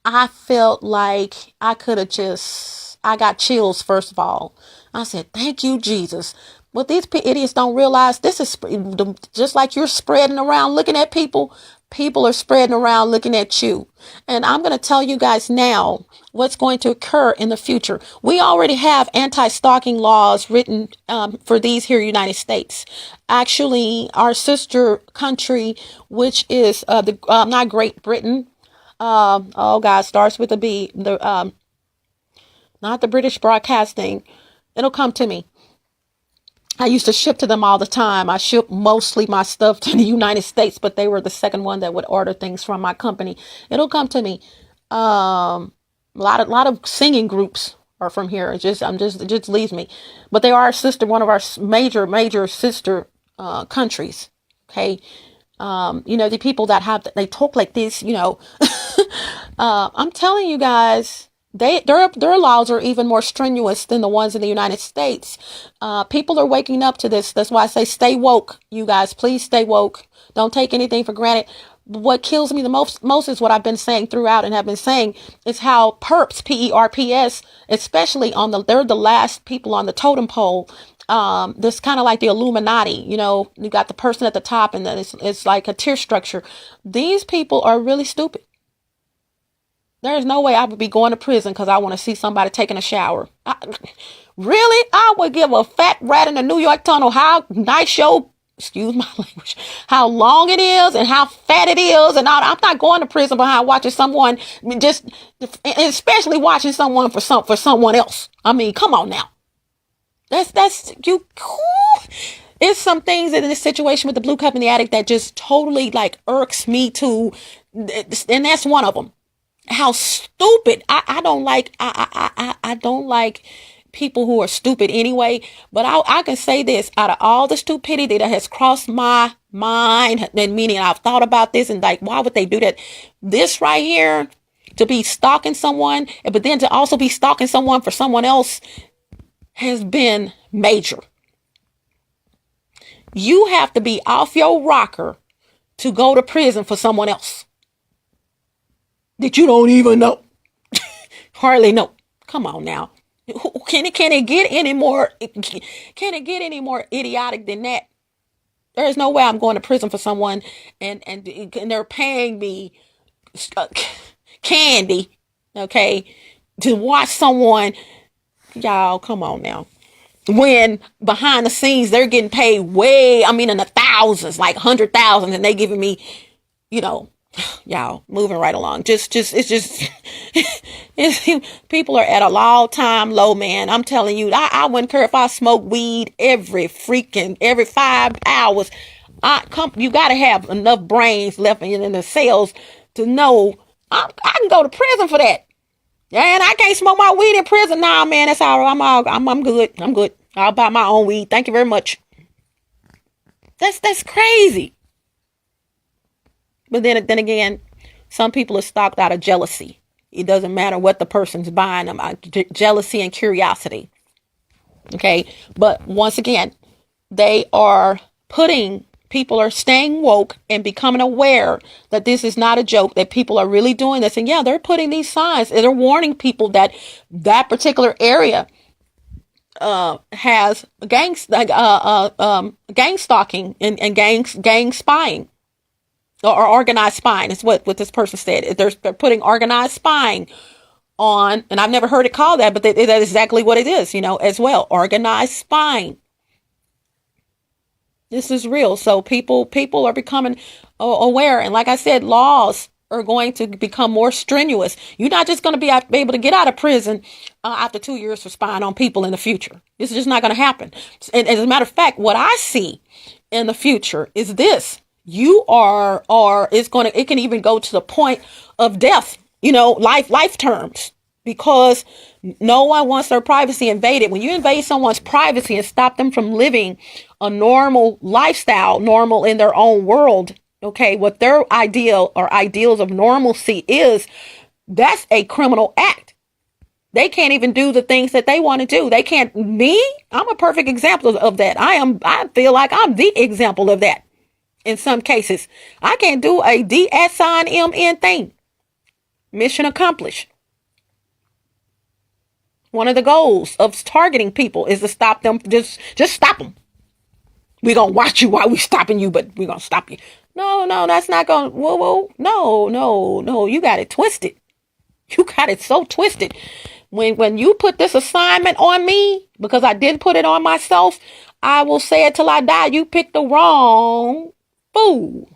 I felt like I got chills, first of all. I said, thank you, Jesus. But these idiots don't realize this is just like you're spreading around looking at people. People are spreading around looking at you. And I'm going to tell you guys now what's going to occur in the future. We already have anti-stalking laws written for these here United States. Actually, our sister country, which is not Great Britain. Starts with a B. Not the British Broadcasting. It'll come to me. I used to ship to them all the time. I ship mostly my stuff to the United States, but they were the second one that would order things from my company. It'll come to me. A lot of singing groups are from here. It just leaves me, but they are our sister, one of our major sister countries. Okay. The people that they talk like this, I'm telling you guys, their laws are even more strenuous than the ones in the United States. People are waking up to this. That's why I say stay woke, you guys. Please stay woke. Don't take anything for granted. What kills me the most is what I've been saying throughout and have been saying is how perps, PERPS, especially they're the last people on the totem pole. This kind of like the Illuminati, you got the person at the top and then it's like a tier structure. These people are really stupid. There's no way I would be going to prison because I want to see somebody taking a shower. Really? I would give a fat rat in the New York tunnel how nice your, excuse my language, how long it is and how fat it is. And I'm not going to prison behind watching someone, especially watching someone for someone else. I mean, come on now. That's you. It's some things in this situation with the blue cup and the addict that just totally like irks me too. And that's one of them. How stupid. I don't like, I don't like people who are stupid anyway, but I can say this, out of all the stupidity that has crossed my mind, and meaning I've thought about this and like, why would they do that? This right here, to be stalking someone, but then to also be stalking someone for someone else has been major. You have to be off your rocker to go to prison for someone else that you don't even know. Hardly know. Come on now. Can it get any more idiotic than that? There is no way I'm going to prison for someone and they're paying me candy, okay, to watch someone. Y'all, come on now. When behind the scenes they're getting paid in the thousands, like 100,000, and they giving me, y'all, moving right along. People are at a all-time low, man. I'm telling you, I wouldn't care if I smoke weed every 5 hours. You got to have enough brains left in the cells to know I can go to prison for that. And I can't smoke my weed in prison. Nah, man, that's all right. I'm good. I'm good. I'll buy my own weed. Thank you very much. That's crazy. But then again, some people are stalked out of jealousy. It doesn't matter what the person's buying them. Jealousy and curiosity. Okay. But once again, people are staying woke and becoming aware that this is not a joke, that people are really doing this. And yeah, they're putting these signs and they're warning people that particular area has gang stalking and gang spying. Or organized spying is what this person said. They're putting organized spying on, and I've never heard it called that, but that is exactly what it is, as well. Organized spying. This is real. So people are becoming aware. And like I said, laws are going to become more strenuous. You're not just going to be able to get out of prison after 2 years for spying on people in the future. This is just not going to happen. And as a matter of fact, what I see in the future is this. It can even go to the point of death, life terms, because no one wants their privacy invaded. When you invade someone's privacy and stop them from living a normal lifestyle, normal in their own world, okay, what their ideal or ideals of normalcy is, that's a criminal act. They can't even do the things that they want to do. They can't. I'm a perfect example of that. I feel like I'm the example of that. In some cases, I can't do a DSIN thing. Mission accomplished. One of the goals of targeting people is to stop them. Just stop them. We're going to watch you while we're stopping you, but we're going to stop you. No, that's not going to. Whoa. No. You got it twisted. You got it so twisted. When you put this assignment on me, because I didn't put it on myself, I will say it till I die. You picked the wrong fool.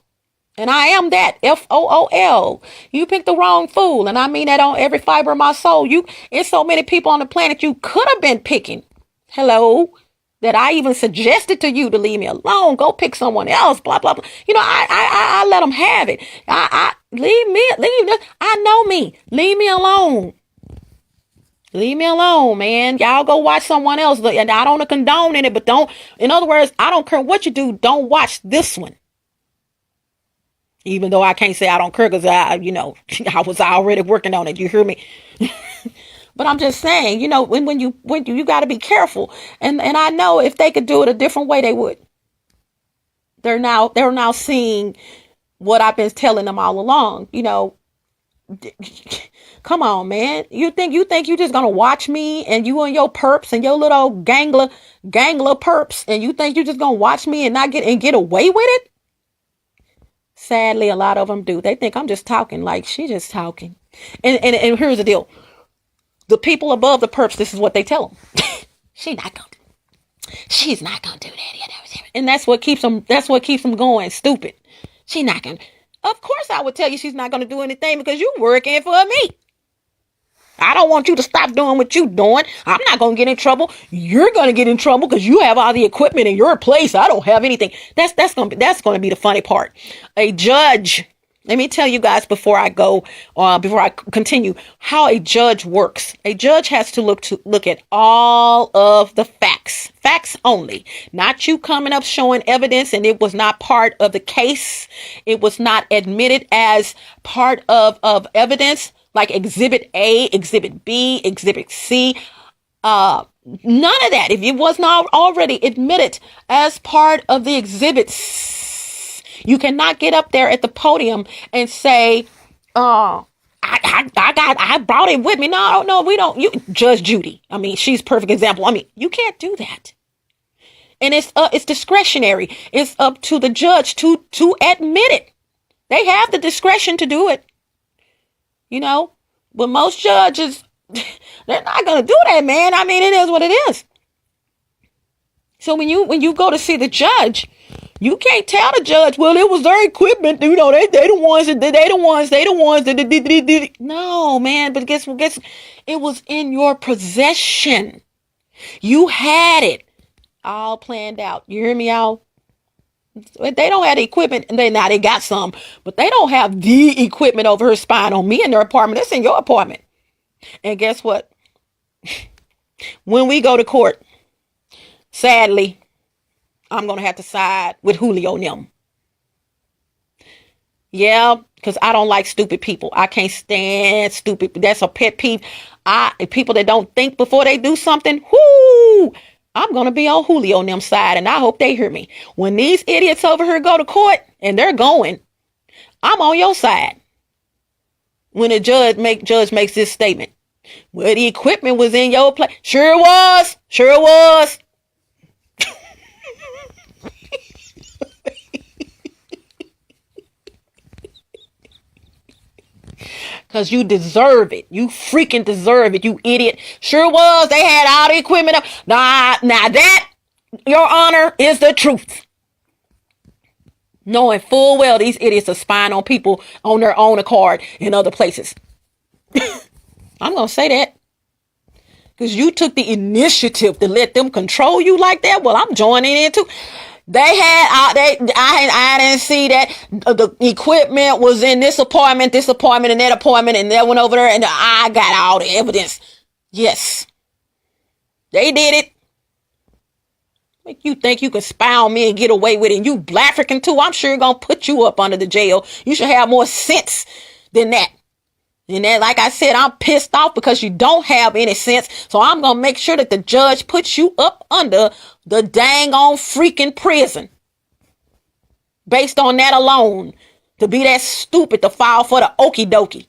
And I am that. FOOL. You picked the wrong fool. And I mean that on every fiber of my soul. It's so many people on the planet you could have been picking. Hello. that I even suggested to you to leave me alone. Go pick someone else, blah, blah, blah. I let them have it. I know me. Leave me alone. Leave me alone, man. Y'all go watch someone else. And I don't condone in it, but in other words, I don't care what you do. Don't watch this one. Even though I can't say I don't care because I was already working on it. You hear me? But I'm just saying, when you got to be careful. And I know if they could do it a different way, they would. They're now seeing what I've been telling them all along. Come on, man. You think you just gonna watch me and you and your perps and your little gangler perps, and you think you just gonna watch me and not get away with it? Sadly, a lot of them do. They think I'm just talking, like she just talking. And here's the deal. The people above the perps, this is what they tell them. She's not gonna do that. And that's what keeps them going stupid. She's not gonna. Of course I would tell you she's not gonna do anything because you working for me. I don't want you to stop doing what you're doing. I'm not going to get in trouble. You're going to get in trouble because you have all the equipment in your place. I don't have anything. That's going to be the funny part. A judge. Let me tell you guys before I continue, how a judge works. A judge has to look at all of the facts only, not you coming up showing evidence and it was not part of the case. It was not admitted as part of evidence. Like Exhibit A, Exhibit B, Exhibit C. None of that. If it was not already admitted as part of the exhibits, you cannot get up there at the podium and say, I brought it with me. No, we don't. Judge Judy. I mean, she's a perfect example. I mean, you can't do that. And it's discretionary. It's up to the judge to admit it. They have the discretion to do it. But most judges, they're not going to do that, man. I mean, it is what it is. So when you go to see the judge, you can't tell the judge, well, it was their equipment. They the ones that did. No, man. But guess it was in your possession. You had it all planned out. You hear me, y'all? They don't have the equipment, and they got some, but they don't have the equipment over her spine on me in their apartment. It's in your apartment. And guess what? When we go to court, sadly, I'm going to have to side with Julio and them. Yeah, because I don't like stupid people. I can't stand stupid. That's a pet peeve. People that don't think before they do something, whoo! I'm going to be on Julio and them side, and I hope they hear me. When these idiots over here go to court, and they're going, I'm on your side. When the judge makes this statement, well, the equipment was in your place. Sure was. Because you deserve it. You freaking deserve it, you idiot. Sure was. They had all the equipment up. Now that, Your Honor, is the truth. Knowing full well these idiots are spying on people on their own accord in other places. I'm going to say that. Because you took the initiative to let them control you like that. Well, I'm joining in too. I didn't see that the equipment was in this apartment, and that apartment, and that one over there, and I got all the evidence. Yes, they did it. Make you think you can spy on me and get away with it, and you Black African too. I'm sure gonna put you up under the jail. You should have more sense than that. And then, like I said, I'm pissed off because you don't have any sense. So I'm going to make sure that the judge puts you up under the dang on freaking prison. Based on that alone. To be that stupid to file for the okie dokie.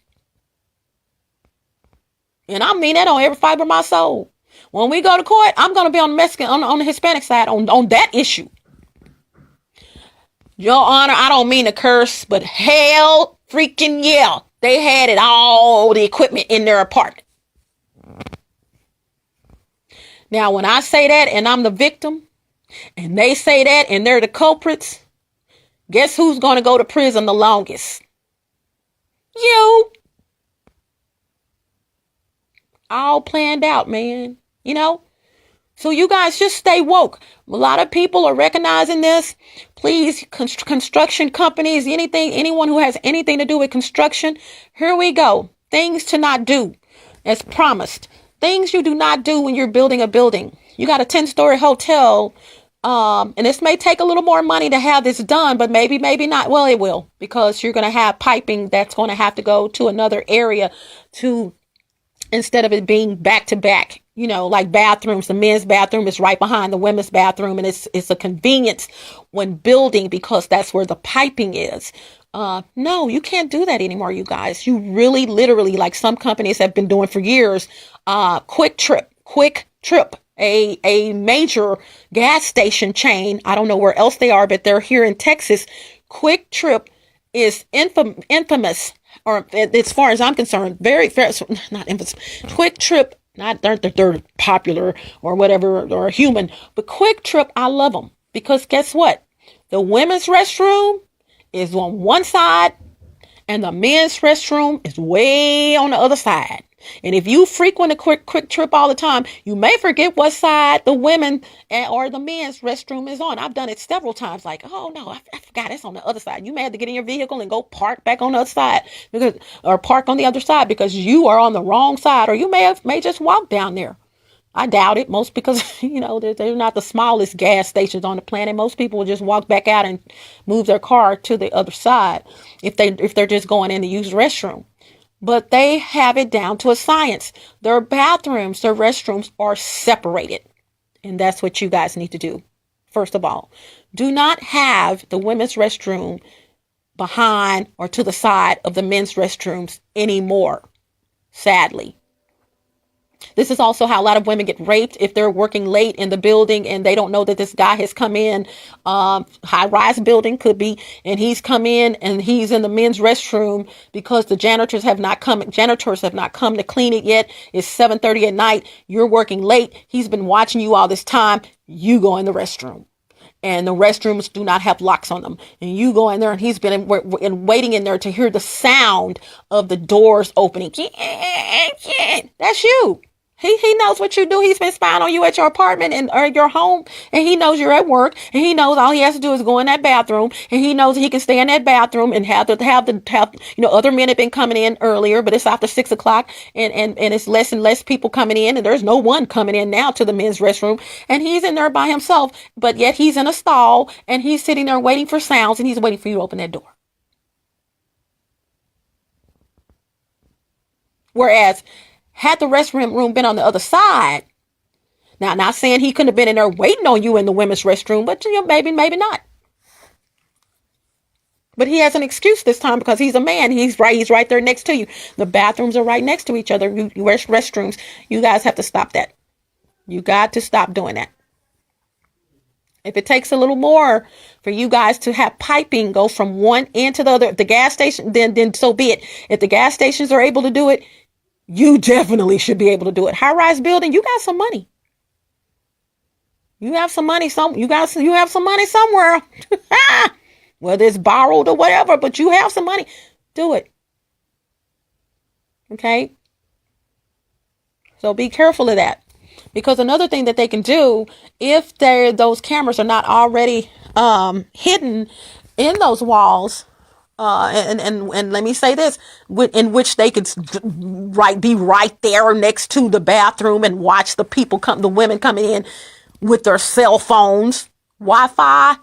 And I mean that on every fiber of my soul. When we go to court, I'm going to be on the Mexican, on the Hispanic side on that issue. Your Honor, I don't mean to curse, but hell freaking yeah. They had it all, the equipment in their apartment. Now, when I say that and I'm the victim, and they say that and they're the culprits, guess who's going to go to prison the longest? You. All planned out, man. So you guys just stay woke. A lot of people are recognizing this. Please, construction companies, anyone who has anything to do with construction, here we go. Things to not do, as promised. Things you do not do when you're building a building. You got a 10-story hotel, and this may take a little more money to have this done, but maybe not. Well, it will, because you're going to have piping that's going to have to go to another area instead of it being back to back. Like bathrooms, the men's bathroom is right behind the women's bathroom, and it's a convenience when building, because that's where the piping is. No, you can't do that anymore, you guys. You really, literally, like some companies have been doing for years, Quick Trip, a major gas station chain. I don't know where else they are, but they're here in Texas. Quick Trip is infamous, or as far as I'm concerned, not infamous. Quick Trip, not they're popular or whatever, or human, but Quick Trip, I love them, because guess what? The women's restroom is on one side and the men's restroom is way on the other side. And if you frequent a quick trip all the time, you may forget what side the women or the men's restroom is on. I've done it several times. Like, oh no, I forgot it's on the other side. You may have to get in your vehicle and go park back on the other side, or park on the other side, because you are on the wrong side, or you may just walk down there. I doubt it, because they're not the smallest gas stations on the planet. Most people will just walk back out and move their car to the other side if they're just going in to use the restroom. But they have it down to a science. Their bathrooms, their restrooms are separated. And that's what you guys need to do. First of all, do not have the women's restroom behind or to the side of the men's restrooms anymore, sadly. This is also how a lot of women get raped if they're working late in the building and they don't know that this guy has come in. High-rise building could be, and he's come in and he's in the men's restroom because the janitors have not come to clean it yet. It's 7:30 at night. You're working late. He's been watching you all this time. You go in the restroom. And the restrooms do not have locks on them. And you go in there, and he's been waiting in there to hear the sound of the doors opening. That's you. He knows what you do. He's been spying on you at your apartment or your home, and he knows you're at work, and he knows all he has to do is go in that bathroom, and he knows he can stay in that bathroom and have other men have been coming in earlier, but it's after 6 o'clock, and it's less and less people coming in, and there's no one coming in now to the men's restroom, and he's in there by himself, but yet he's in a stall, and he's sitting there waiting for sounds, and he's waiting for you to open that door. Whereas, had the restroom been on the other side, now not saying he couldn't have been in there waiting on you in the women's restroom, but maybe not. But he has an excuse this time because he's a man. He's right there next to you. The bathrooms are right next to each other. Restrooms. You guys have to stop that. You got to stop doing that. If it takes a little more for you guys to have piping go from one end to the other, the gas station, then so be it. If the gas stations are able to do it, you definitely should be able to do it. High-rise building, you got some money. You have some money. You have some money somewhere. Whether it's borrowed or whatever, but you have some money. Do it. Okay? So be careful of that. Because another thing that they can do, if those cameras are not already hidden in those walls, and let me say this, in which they could be right there next to the bathroom and watch the women coming in with their cell phones, Wi-Fi,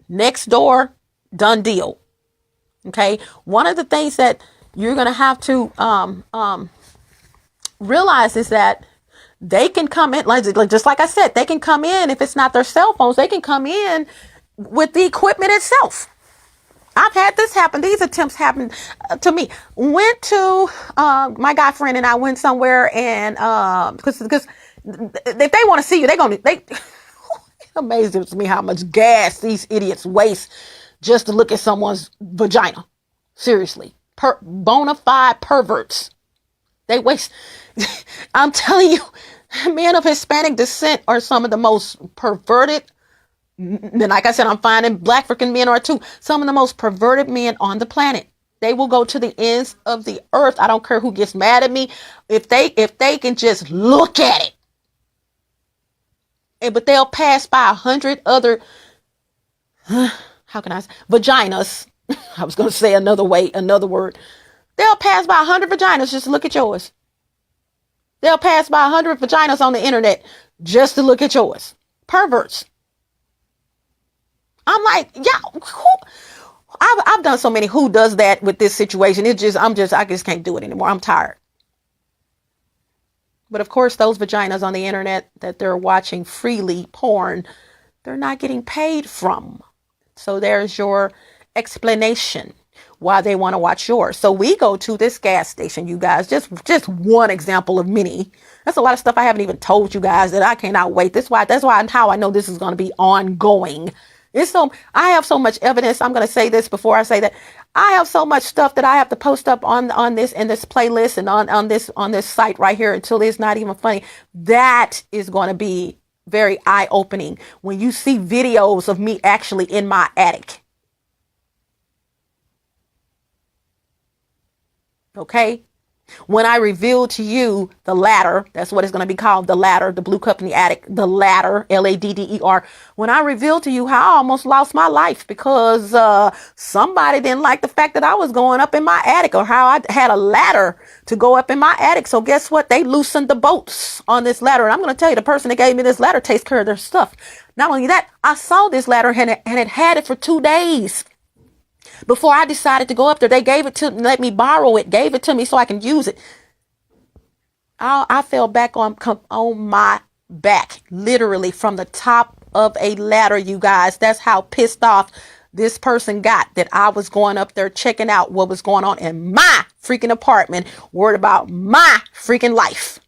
next door, done deal. Okay. One of the things that you're going to have to realize is that they can come in, just like I said, they can come in, if it's not their cell phones, they can come in with the equipment itself. I've had this happen. These attempts happened to me. Went to, my guy friend and I went somewhere, and, because if they want to see you, it amazes me how much gas these idiots waste just to look at someone's vagina. Seriously. Bona fide perverts. They waste. I'm telling you, men of Hispanic descent are some of the most perverted. And like I said, I'm finding Black African men are too. Some of the most perverted men on the planet. They will go to the ends of the earth. I don't care who gets mad at me. If they can just look at it. but they'll pass by 100 other, how can I say, vaginas. I was going to say another word. They'll pass by 100 vaginas just to look at yours. They'll pass by 100 vaginas on the internet just to look at yours. Perverts. I'm like, yeah, I've done so many who does that with this situation. I just can't do it anymore. I'm tired. But of course, those vaginas on the internet that they're watching freely porn, they're not getting paid from. So there's your explanation why they want to watch yours. So we go to this gas station, you guys, just one example of many. That's a lot of stuff I haven't even told you guys that I cannot wait. That's how I know this is going to be ongoing. I have so much evidence. I'm going to say this before I say that. I have so much stuff that I have to post up on this in this playlist and on this site right here until it's not even funny. That is going to be very eye-opening when you see videos of me actually in my attic. Okay? When I reveal to you the ladder, that's what it's going to be called, the ladder, the blue cup in the attic, the ladder, Ladder. When I reveal to you how I almost lost my life because somebody didn't like the fact that I was going up in my attic, or how I had a ladder to go up in my attic. So guess what? They loosened the bolts on this ladder. And I'm going to tell you, the person that gave me this ladder takes care of their stuff. Not only that, I saw this ladder and it had it for 2 days. Before I decided to go up there, they let me borrow it, gave it to me so I can use it. I fell back on my back, literally from the top of a ladder, you guys. That's how pissed off this person got that I was going up there checking out what was going on in my freaking apartment, worried about my freaking life.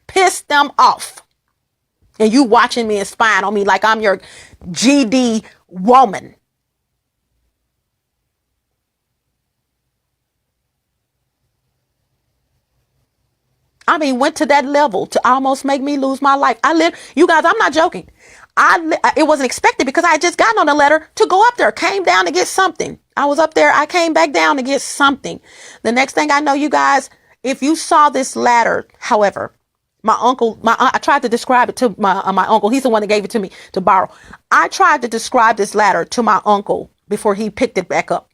Pissed them off. And you watching me and spying on me like I'm your GD woman. I mean, went to that level to almost make me lose my life. You guys, I'm not joking. It wasn't expected because I had just gotten on the ladder to go up there, came down to get something. I was up there. I came back down to get something. The next thing I know, you guys, if you saw this ladder, however, I tried to describe it to my uncle. He's the one that gave it to me to borrow. I tried to describe this ladder to my uncle before he picked it back up.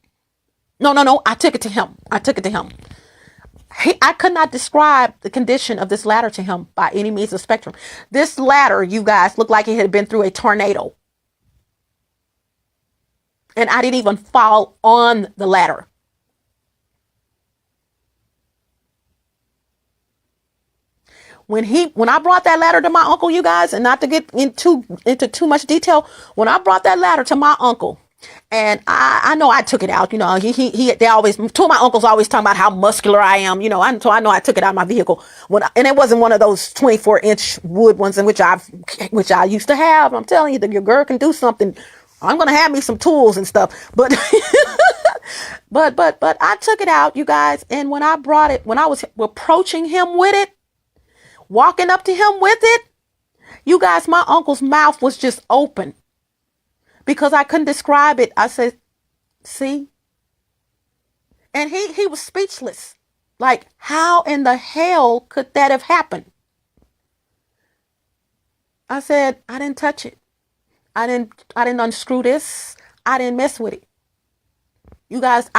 No. I took it to him. I could not describe the condition of this ladder to him by any means of spectrum. This ladder, you guys, looked like it had been through a tornado. And I didn't even fall on the ladder. When I brought that ladder to my uncle, you guys, and not to get into too much detail, when I brought that ladder to my uncle, and I know I took it out, two of my uncles always talking about how muscular I am, so I know I took it out of my vehicle and it wasn't one of those 24-inch wood ones in which I used to have. I'm telling you that your girl can do something. I'm going to have me some tools and stuff, but, but I took it out, you guys. And when I brought it, when I was approaching him with it, walking up to him with it, you guys, my uncle's mouth was just open. Because I couldn't describe it. I said, see? And he was speechless. Like, how in the hell could that have happened? I said, I didn't touch it. I didn't unscrew this. I didn't mess with it. You guys,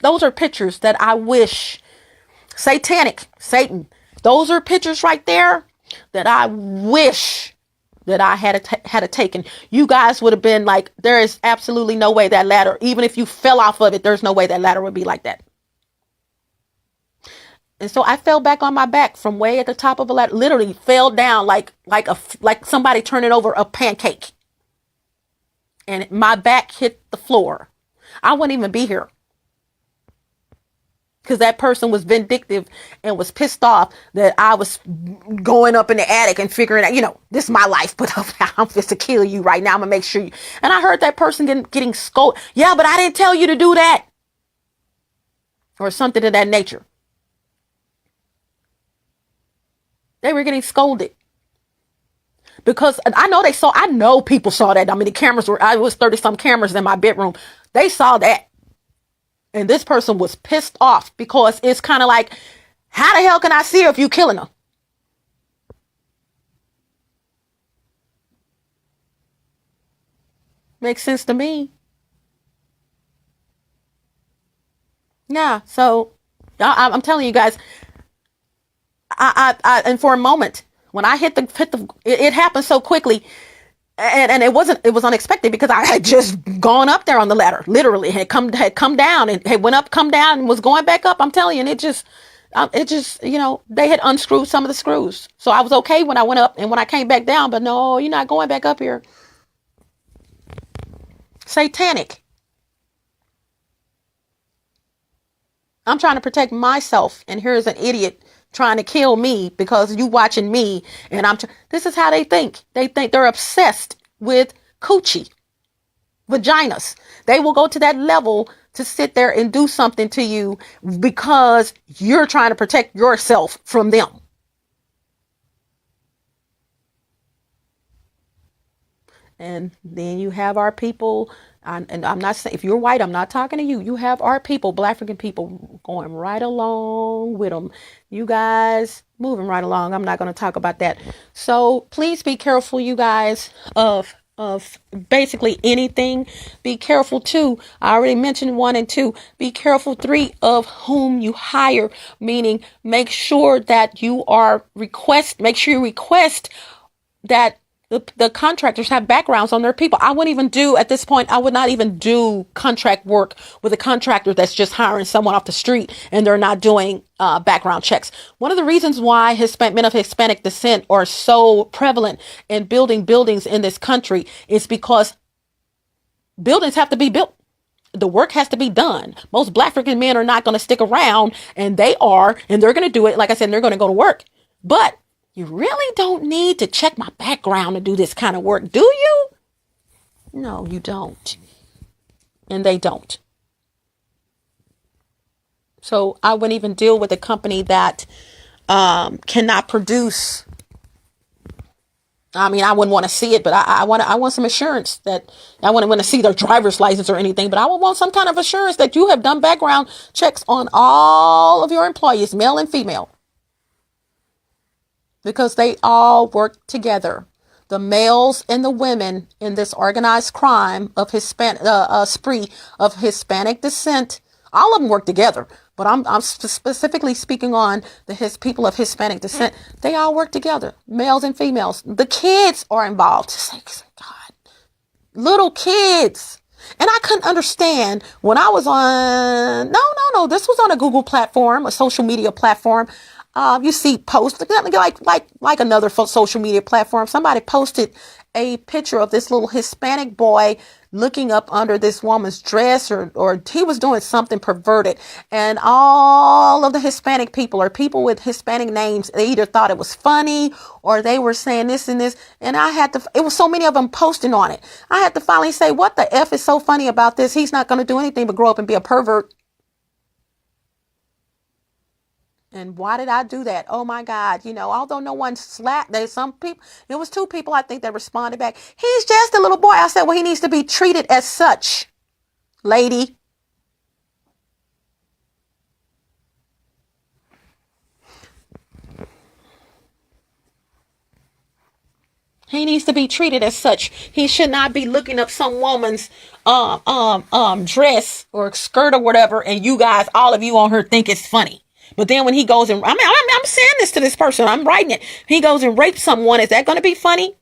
those are pictures that I wish, Satan, those are pictures right there that I wish that I had taken. You guys would have been like, there is absolutely no way that ladder, even if you fell off of it, there's no way that ladder would be like that. And so I fell back on my back from way at the top of a ladder, literally fell down like somebody turning over a pancake. And my back hit the floor. I wouldn't even be here. Because that person was vindictive and was pissed off that I was going up in the attic and figuring out, this is my life, but I'm just to kill you right now. I'm going to make sure you. And I heard that person getting scolded. Yeah, but I didn't tell you to do that. Or something of that nature. They were getting scolded. Because I know people saw that. I mean, I was 30-some cameras in my bedroom. They saw that. And this person was pissed off because it's kind of like, how the hell can I see her if you killing her? Makes sense to me. Yeah. So I'm telling you guys, and for a moment, when I it happened so quickly. And it was unexpected because I had just gone up there on the ladder, literally had come down and had went up, come down and was going back up. I'm telling you, and it just, they had unscrewed some of the screws. So I was okay when I went up and when I came back down, but no, you're not going back up here. Satanic. I'm trying to protect myself, and here's an idiot trying to kill me because you watching me, and this is how they think. They think they're obsessed with coochie, vaginas. They will go to that level to sit there and do something to you because you're trying to protect yourself from them. And then you have our people, and I'm not saying, if you're white, I'm not talking to you. You have our people, Black African people, going right along with them. You guys moving right along. I'm not going to talk about that. So please be careful, you guys, of basically anything. Be careful too. I already mentioned 1 and 2. Be careful 3 of whom you hire, meaning make sure that make sure you request that the contractors have backgrounds on their people. I wouldn't even do, at this point, I would not even do contract work with a contractor that's just hiring someone off the street and they're not doing background checks. One of the reasons why men of Hispanic descent are so prevalent in building buildings in this country is because buildings have to be built. The work has to be done. Most Black African men are not going to stick around, and they're going to do it. Like I said, they're going to go to work. But you really don't need to check my background to do this kind of work, do you? No, you don't. And they don't. So I wouldn't even deal with a company that cannot produce. I mean, I wouldn't want to see it, but I want some assurance that I wouldn't want to see their driver's license or anything, but I would want some kind of assurance that you have done background checks on all of your employees, male and female, because they all work together. The males and the women in this organized crime of spree of Hispanic descent, all of them work together. But I'm specifically speaking on his people of Hispanic descent. They all work together, males and females. The kids are involved. God, little kids. And I couldn't understand when I was on, no, this was on a Google platform, a social media platform. You see posts like another social media platform. Somebody posted a picture of this little Hispanic boy looking up under this woman's dress, or he was doing something perverted. And all of the Hispanic people, or people with Hispanic names, they either thought it was funny or they were saying this and this. And it was so many of them posting on it. I had to finally say, what the F is so funny about this? He's not going to do anything but grow up and be a pervert. And why did I do that? Oh my God. Although no one slapped, it was 2 people, I think, that responded back. He's just a little boy. I said, well, he needs to be treated as such, lady. He needs to be treated as such. He should not be looking up some woman's dress or skirt or whatever, and you guys, all of you on her, think it's funny. But then when he goes and I'm saying this to this person, I'm writing it. He goes and rapes someone. Is that going to be funny?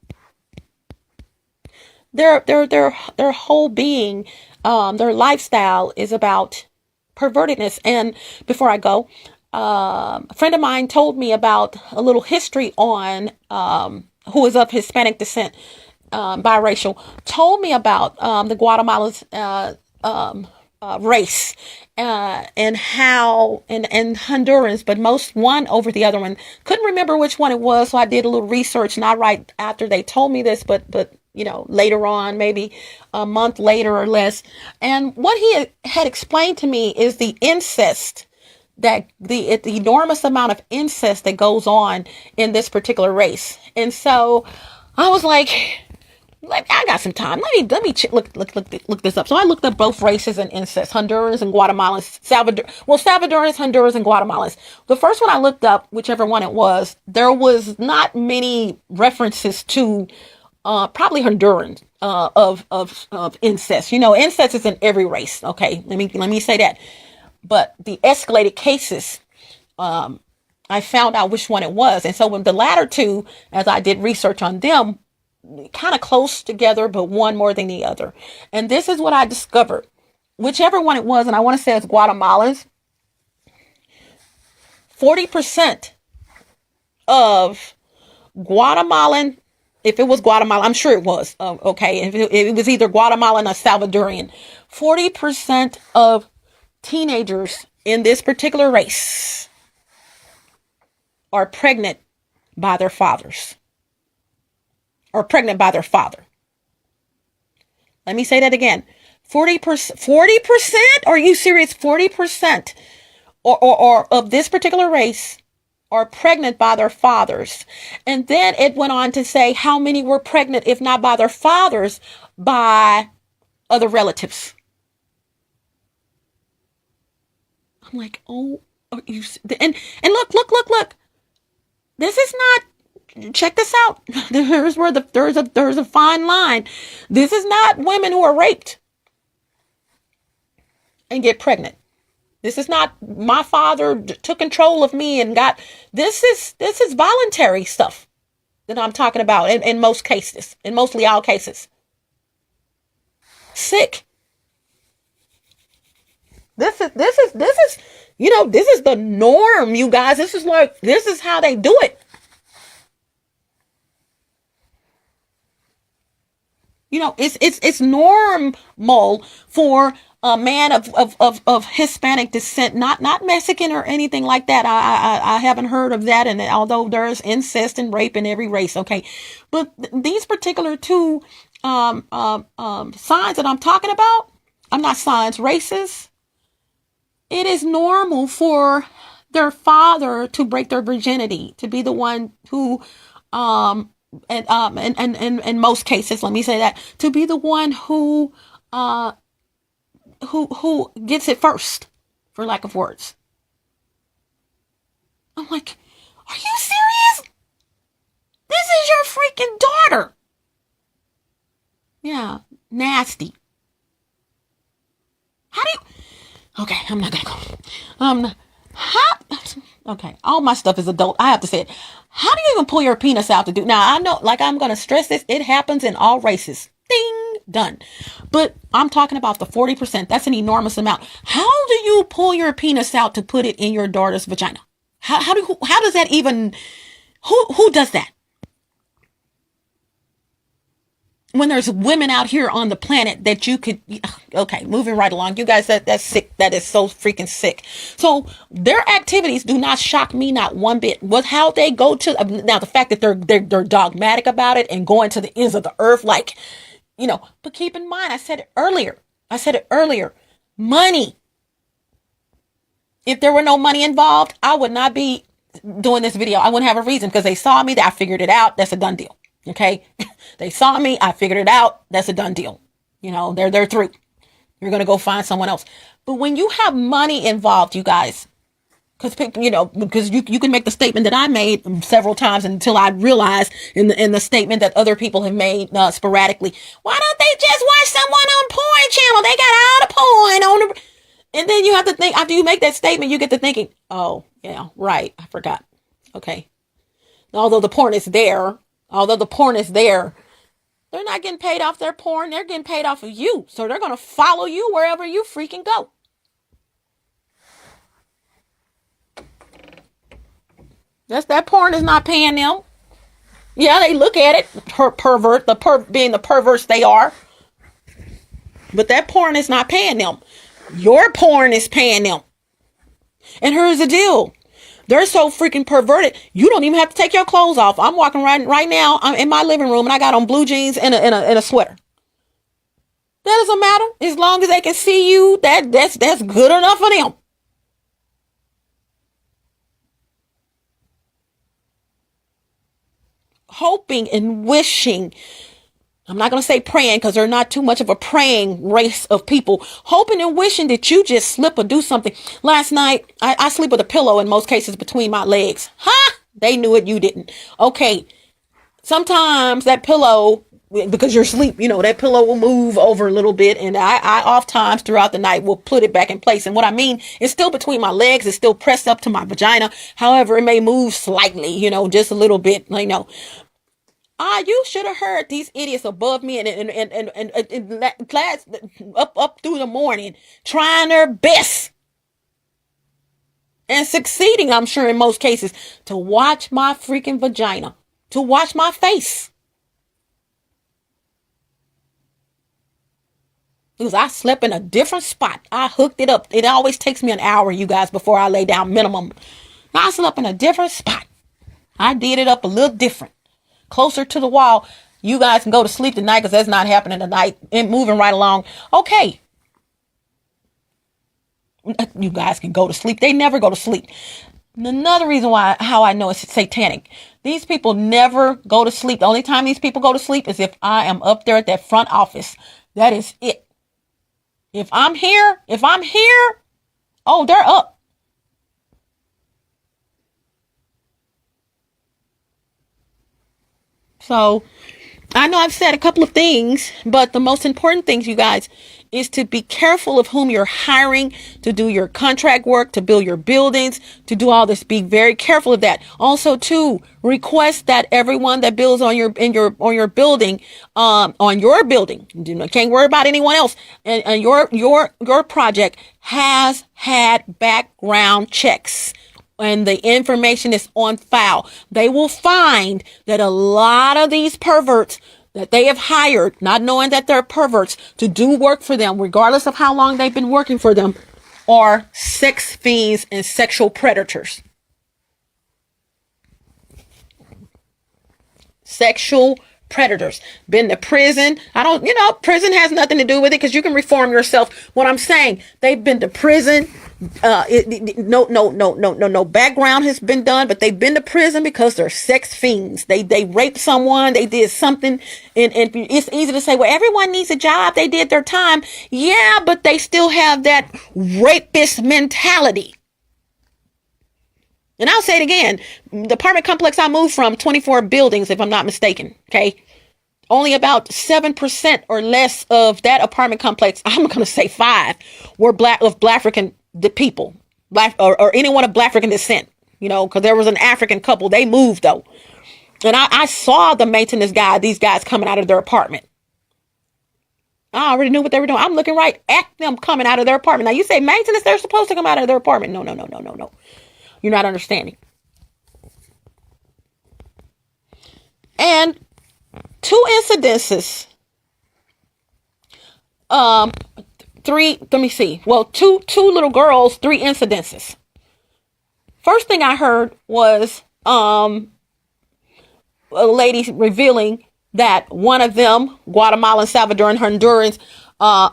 Their whole being, their lifestyle is about pervertedness. And before I go, a friend of mine told me about a little history on who is of Hispanic descent, biracial, told me about the Guatemala's race, and how, and Hondurans, but most one over the other one. Couldn't remember which one it was, so I did a little research, not right after they told me this, but later on, maybe a month later or less. And what he had explained to me is the incest, that the enormous amount of incest that goes on in this particular race. And so I was like, I got some time. Let me look this up. So I looked up both races and incest: Hondurans and Guatemalans. Salvadorans, Hondurans, and Guatemalans. The first one I looked up, whichever one it was, there was not many references to probably Hondurans, of incest. You know, incest is in every race. Okay, let me say that. But the escalated cases, I found out which one it was, and so when the latter two, as I did research on them, kind of close together, but one more than the other. And this is what I discovered. Whichever one it was, and I want to say it's Guatemalans. 40% of Guatemalan, if it was Guatemala, I'm sure it was, okay, if it was either Guatemalan or Salvadorian, 40% of teenagers in this particular race are pregnant by their fathers, or pregnant by their father. Let me say that again. 40%, 40%? Are you serious? 40% or of this particular race are pregnant by their fathers. And then it went on to say how many were pregnant, if not by their fathers, by other relatives. I'm like, oh, are you, and look. This is not, check this out. There's a fine line. This is not women who are raped and get pregnant. This is not my father took control of me and got, this is voluntary stuff that I'm talking about in most cases, in mostly all cases. Sick. This is, you know, this is the norm, you guys. This is how they do it. You know, it's normal for a man of Hispanic descent, not Mexican or anything like that. I haven't heard of that. And although there's incest and rape in every race. Okay. But these particular two, signs that I'm talking about, I'm not signs, races. It is normal for their father to break their virginity, to be the one who, and in most cases, let me say that, to be the one who gets it first, for lack of words. I'm like, are you serious? This is your freaking daughter. Yeah, nasty. How do you? Okay, I'm not gonna go. Okay, all my stuff is adult. I have to say it. How do you even pull your penis out to do? Now, I know, like, I'm gonna stress this. It happens in all races. Ding, done. But I'm talking about the 40%. That's an enormous amount. How do you pull your penis out to put it in your daughter's vagina? How does that even? Who does that? When there's women out here on the planet that you could, okay, moving right along. You guys, that's sick. That is so freaking sick. So their activities do not shock me, not one bit. With how they go to, now the fact that they're dogmatic about it and going to the ends of the earth, like, you know, but keep in mind, I said it earlier, money. If there were no money involved, I would not be doing this video. I wouldn't have a reason, because they saw me, I figured it out. That's a done deal. Okay. They saw me. I figured it out. That's a done deal. You know, they're through. You're going to go find someone else. But when you have money involved, you guys, because you can make the statement that I made several times until I realized in the statement that other people have made sporadically. Why don't they just watch someone on porn channel? They got all the porn on the, and then you have to think, after you make that statement, you get to thinking, oh yeah, right. I forgot. Okay. Although the porn is there, they're not getting paid off their porn. They're getting paid off of you. So they're going to follow you wherever you freaking go. That porn is not paying them. Yeah, they look at it, being the perverse they are. But that porn is not paying them. Your porn is paying them. And here's the deal. They're so freaking perverted. You don't even have to take your clothes off. I'm walking right now. I'm in my living room and I got on blue jeans and a sweater. That doesn't matter. As long as they can see you, that's good enough for them. Hoping and wishing. I'm not going to say praying, because they're not too much of a praying race of people. Hoping and wishing that you just slip or do something. Last night, I sleep with a pillow in most cases between my legs. Huh? They knew it. You didn't. Okay. Sometimes that pillow because you're asleep, that pillow will move over a little bit. And I oft times throughout the night will put it back in place. And what I mean, it's still between my legs. It's still pressed up to my vagina. However, it may move slightly, just a little bit, you should have heard these idiots above me and class up through the morning trying their best and succeeding, I'm sure in most cases, to watch my freaking vagina, to watch my face. Because I slept in a different spot. I hooked it up. It always takes me an hour, you guys, before I lay down minimum. I slept in a different spot. I did it up a little different. Closer to the wall. You guys can go to sleep tonight because that's not happening tonight. And moving right along. Okay. You guys can go to sleep. They never go to sleep. Another reason how I know it's satanic. These people never go to sleep. The only time these people go to sleep is if I am up there at that front office. That is it. If I'm here, oh, they're up. So I know I've said a couple of things, but the most important things, you guys, is to be careful of whom you're hiring to do your contract work, to build your buildings, to do all this. Be very careful of that. Also, too, request that everyone that builds on your building, can't worry about anyone else, and your project has had background checks. And the information is on file. They will find that a lot of these perverts that they have hired, not knowing that they're perverts, to do work for them, regardless of how long they've been working for them, are sex fiends and sexual predators. Sexual predators. Been to prison. Prison has nothing to do with it because you can reform yourself. What I'm saying, they've been to prison. No background has been done, but they've been to prison because they're sex fiends. They raped someone. They did something. And it's easy to say, well, everyone needs a job. They did their time. Yeah, but they still have that rapist mentality. And I'll say it again, the apartment complex I moved from, 24 buildings, if I'm not mistaken. Okay. Only about 7% or less of that apartment complex, I'm going to say 5, were black African people, black or anyone of black African descent, because there was an African couple. They moved though. And I saw the maintenance guy, these guys coming out of their apartment. I already knew what they were doing. I'm looking right at them coming out of their apartment. Now you say maintenance, they're supposed to come out of their apartment. No. You're not understanding. And 2 incidences. 3, let me see. Well, two little girls, 3 incidences. First thing I heard was a lady revealing that one of them, Guatemalan, Salvadoran, Honduran,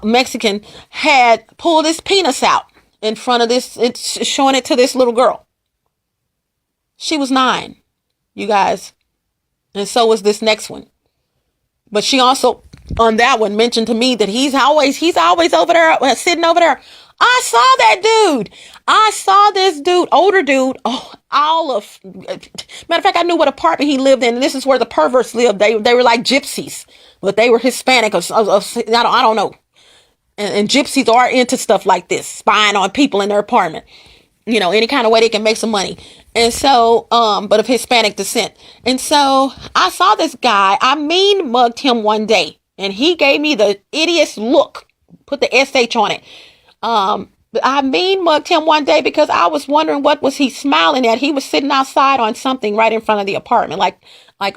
Mexican, had pulled his penis out in front of this, it's showing it to this little girl. She was 9, you guys. And so was this next one. But she also, on that one, mentioned to me that he's always over there, sitting over there. I saw that dude. I saw this dude, older dude. Oh, matter of fact, I knew what apartment he lived in. And this is where the perverts lived. They were like gypsies, but they were Hispanic. I don't know. And gypsies are into stuff like this, spying on people in their apartment. Any kind of way they can make some money. And so, but of Hispanic descent. And so I saw this guy, I mugged him one day and he gave me the idiot's look, put the SH on it. But I mugged him one day because I was wondering what was he smiling at. He was sitting outside on something right in front of the apartment, like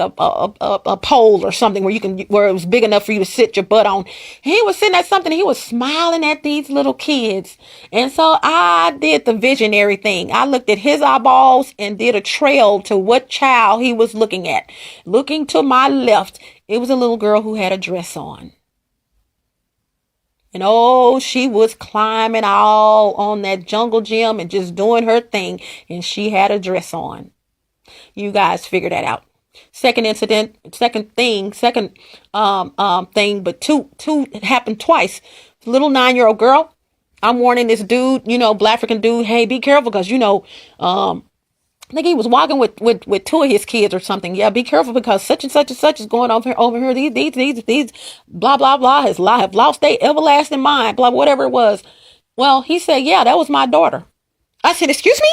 a pole or something where it was big enough for you to sit your butt on. He was sitting at something. He was smiling at these little kids. And so I did the visionary thing. I looked at his eyeballs and did a trail to what child he was looking at. Looking to my left, it was a little girl who had a dress on. And she was climbing all on that jungle gym and just doing her thing. And she had a dress on. You guys figure that out. Second thing, but two happened twice. Little 9-year-old girl. I'm warning this dude, black African dude, hey, be careful because, I think he was walking with two of his kids or something. Yeah, be careful because such and such is going on over here. These blah blah blah have lost their everlasting mind. Blah whatever it was. Well, he said, yeah, that was my daughter. I said, excuse me,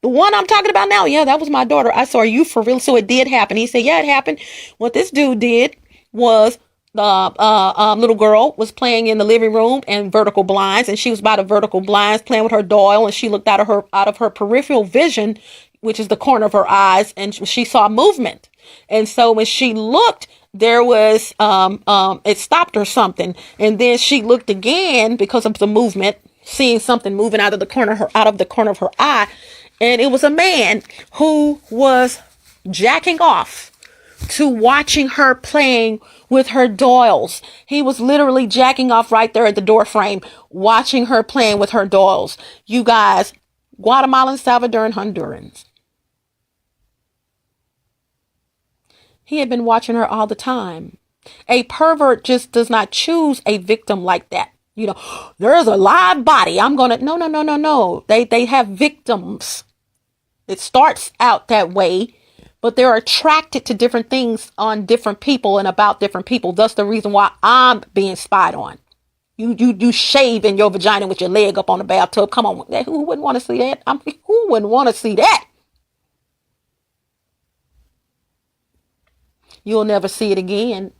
the one I'm talking about now. Yeah, that was my daughter. I said, are you for real? So it did happen. He said, yeah, it happened. What this dude did was the little girl was playing in the living room and vertical blinds, and she was by the vertical blinds playing with her doll, and she looked out of her peripheral vision, which is the corner of her eyes, and she saw movement. And so when she looked, there was it stopped or something, and then she looked again because of the movement, seeing something moving out of the corner of her eye, and it was a man who was jacking off to watching her playing with her dolls. He was literally jacking off right there at the door frame, watching her playing with her dolls. You guys, Guatemalan, Salvadoran, Hondurans. He had been watching her all the time. A pervert just does not choose a victim like that. You know, there's a live body. No. They have victims. It starts out that way, but they're attracted to different things on different people and about different people. That's the reason why I'm being spied on. You shave in your vagina with your leg up on the bathtub. Come on, who wouldn't want to see that? Who wouldn't want to see that? You'll never see it again.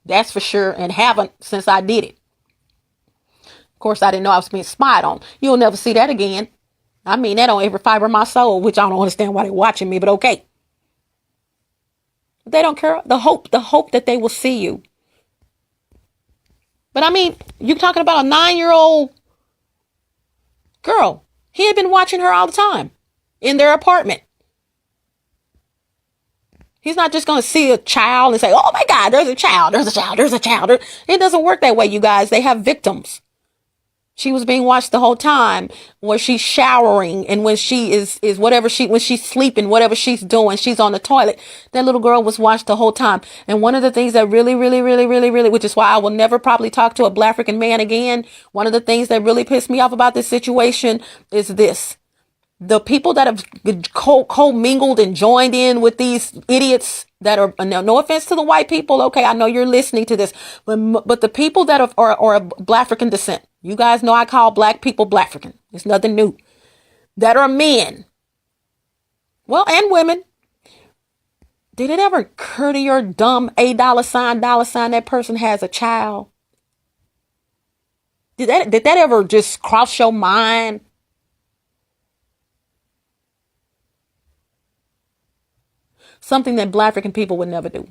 That's for sure, and haven't since I did it. Of course, I didn't know I was being spied on. You'll never see that again. I mean that on every fiber of my soul, which I don't understand why they're watching me, but okay. They don't care. The hope that they will see you. But I mean, you're talking about a 9-year-old girl. He had been watching her all the time in their apartment. He's not just going to see a child and say, oh my God, there's a child. It doesn't work that way, you guys. They have victims. She was being watched the whole time where she's showering, and when she is when she's sleeping, whatever she's doing, she's on the toilet. That little girl was watched the whole time. And one of the things that really, which is why I will never probably talk to a Black African man again. One of the things that really pissed me off about this situation is this. The people that have co-mingled and joined in with these idiots that are, no offense to the white people. Okay. I know you're listening to this, but the people that are of Black African descent, you guys know I call Black people Black African. It's nothing new. That are men. Well, and women. Did it ever occur to your dumb $8 sign that person has a child? Did that ever just cross your mind? Something that Black African people would never do.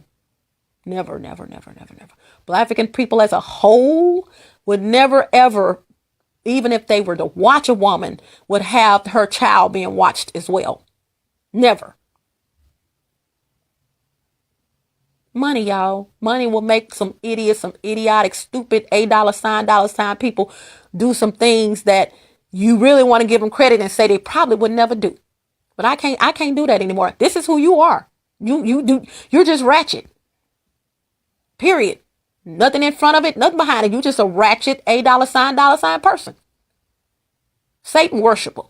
Never. Black African people as a whole would never, ever, even if they were to watch a woman, would have her child being watched as well. Never. Money, y'all. Money will make some idiots, some idiotic, stupid $8 sign people do some things that you really want to give them credit and say they probably would never do. But I can't do that anymore. This is who you are. You're just ratchet. Period. Nothing in front of it, nothing behind it. You're just a ratchet $8 sign person. Satan worshiper.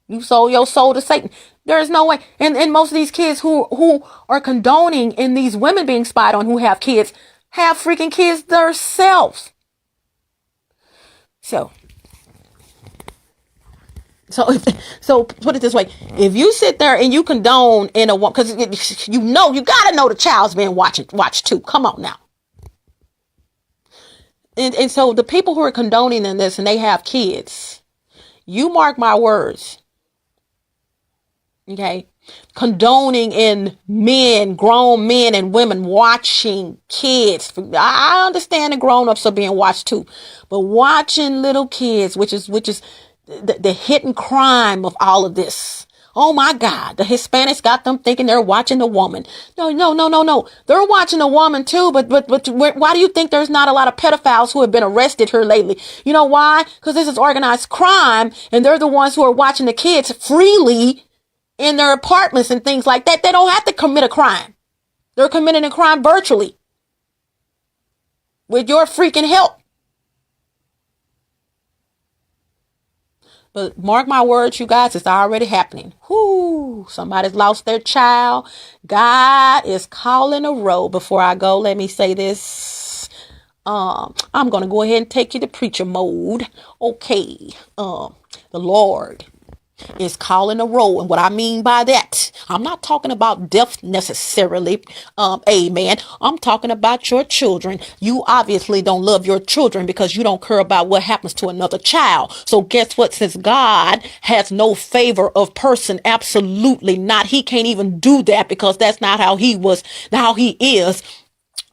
You sold your soul to Satan. There is no way. And most of these kids who are condoning in these women being spied on who have kids, have freaking kids themselves. So put it this way. If you sit there and you condone in a woman, because you got to know the child's being watched too. Come on now. And so the people who are condoning in this and they have kids, you mark my words. Okay. Condoning in men, grown men and women watching kids. I understand the grown-ups are being watched too, but watching little kids, which is the hidden crime of all of this. Oh my God, the Hispanics got them thinking they're watching the woman. No. They're watching the woman too, but why do you think there's not a lot of pedophiles who have been arrested here lately? You know why? Because this is organized crime, and they're the ones who are watching the kids freely in their apartments and things like that. They don't have to commit a crime. They're committing a crime virtually with your freaking help. But mark my words, you guys, it's already happening. Whoo, somebody's lost their child. God is calling a roll. Before I go, let me say this. I'm going to go ahead and take you to preacher mode. Okay. The Lord is calling a roll. And what I mean by that, I'm not talking about death necessarily. Amen. I'm talking about your children. You obviously don't love your children because you don't care about what happens to another child. So guess what? Since God has no favor of person, absolutely not. He can't even do that because that's not how he was, how he is.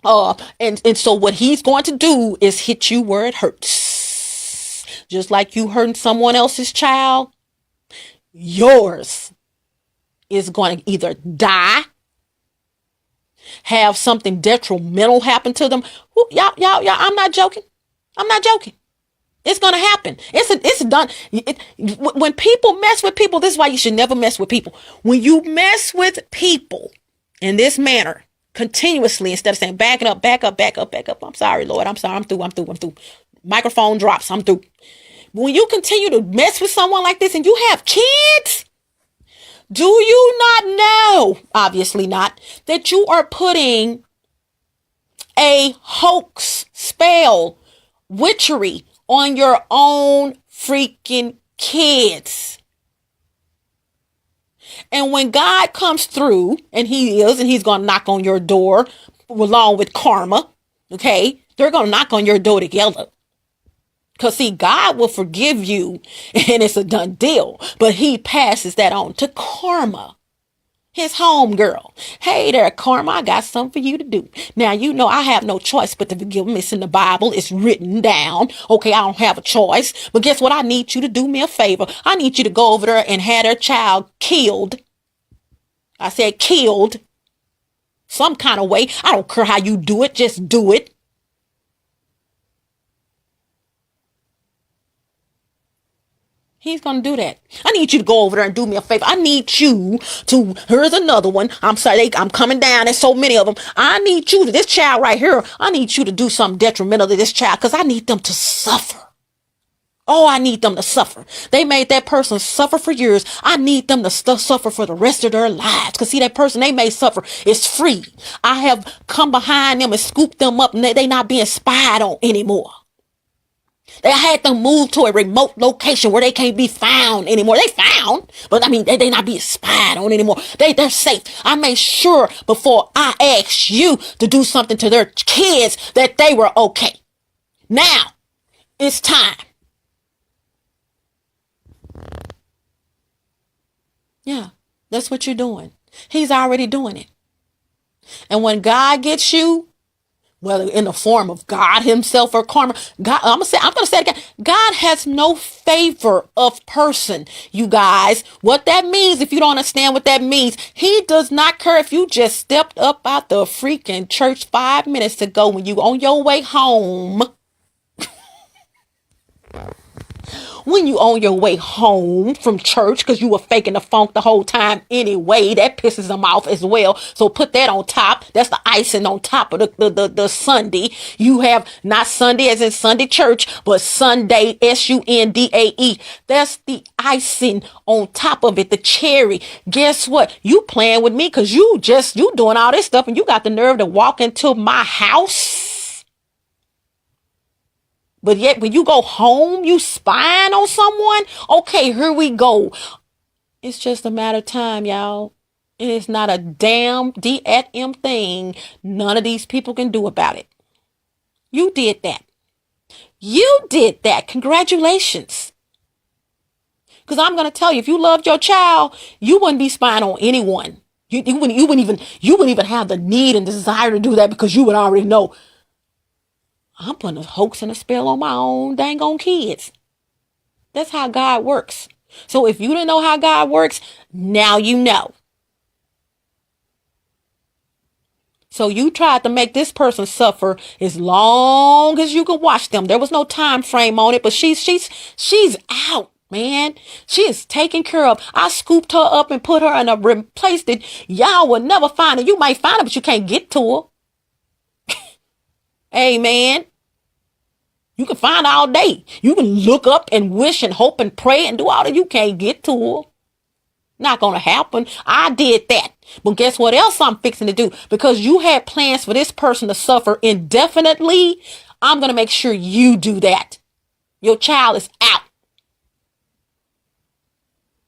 And so what he's going to do is hit you where it hurts. Just like you hurting someone else's child, yours is going to either die, have something detrimental happen to them. Y'all, I'm not joking. I'm not joking. It's going to happen. It's done. When people mess with people, this is why you should never mess with people. When you mess with people in this manner, continuously, instead of saying back it up, back up, back up, back up. I'm sorry, Lord. I'm sorry. I'm through. Microphone drops. I'm through. When you continue to mess with someone like this and you have kids, do you not know, obviously not, that you are putting a hoax, spell, witchery on your own freaking kids? And when God comes through, and he's going to knock on your door along with karma, okay? They're going to knock on your door together. Because see, God will forgive you and it's a done deal. But he passes that on to karma, his home girl. Hey there, karma, I got something for you to do. Now, you know, I have no choice but to forgive them. It's in the Bible. It's written down. Okay, I don't have a choice. But guess what? I need you to do me a favor. I need you to go over there and have their child killed. I said killed. Some kind of way. I don't care how you do it. Just do it. He's going to do that. I need you to go over there and do me a favor. I need you to, here's another one. I'm sorry, I'm coming down. There's so many of them. I need you to, this child right here, I need you to do something detrimental to this child because I need them to suffer. Oh, I need them to suffer. They made that person suffer for years. I need them to suffer for the rest of their lives. Because see, that person they may suffer is free. I have come behind them and scooped them up and they not being spied on anymore. They had them move to a remote location where they can't be found anymore. They found, but I mean, they not being spied on anymore. They're safe. I made sure before I asked you to do something to their kids that they were okay. Now it's time. Yeah, that's what you're doing. He's already doing it. And when God gets you, whether in the form of God himself or karma, God, I'm going to say it again. God has no favor of person, you guys. What that means, if you don't understand what that means, he does not care if you just stepped up out the freaking church 5 minutes ago when you on your way home. When you on your way home from church because you were faking the funk the whole time anyway, that pisses them off as well. So put that on top. That's the icing on top of the Sunday. You have not Sunday as in Sunday church, but Sunday, Sundae. That's the icing on top of it, the cherry. Guess what? You playing with me because you doing all this stuff and you got the nerve to walk into my house. But yet when you go home, you spying on someone. Okay, here we go. It's just a matter of time, y'all. And it's not a damn D-at-M thing none of these people can do about it. You did that. You did that. Congratulations. Because I'm going to tell you, if you loved your child, you wouldn't be spying on anyone. You wouldn't even have the need and desire to do that because you would already know. I'm putting a hoax and a spell on my own dang on kids. That's how God works. So if you didn't know how God works, now you know. So you tried to make this person suffer as long as you could watch them. There was no time frame on it, but she's out, man. She is taken care of. I scooped her up and put her in a place that y'all will never find her. You might find her, but you can't get to her. Amen. You can find all day. You can look up and wish and hope and pray and do all that. You can't get to her. Not gonna happen. I did that. But guess what else I'm fixing to do? Because you had plans for this person to suffer indefinitely, I'm gonna make sure you do that. Your child is out.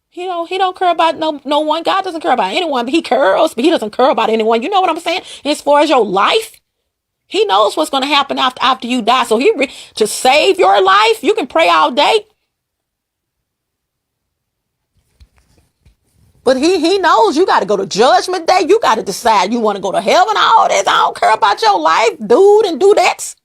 He don't care about no one. God doesn't care about anyone, but he cares, but he doesn't care about anyone. You know what I'm saying? As far as your life, he knows what's going to happen after you die. So to save your life, you can pray all day. But he knows you got to go to judgment day. You got to decide you want to go to heaven. All this. I don't care about your life, dude, and do that.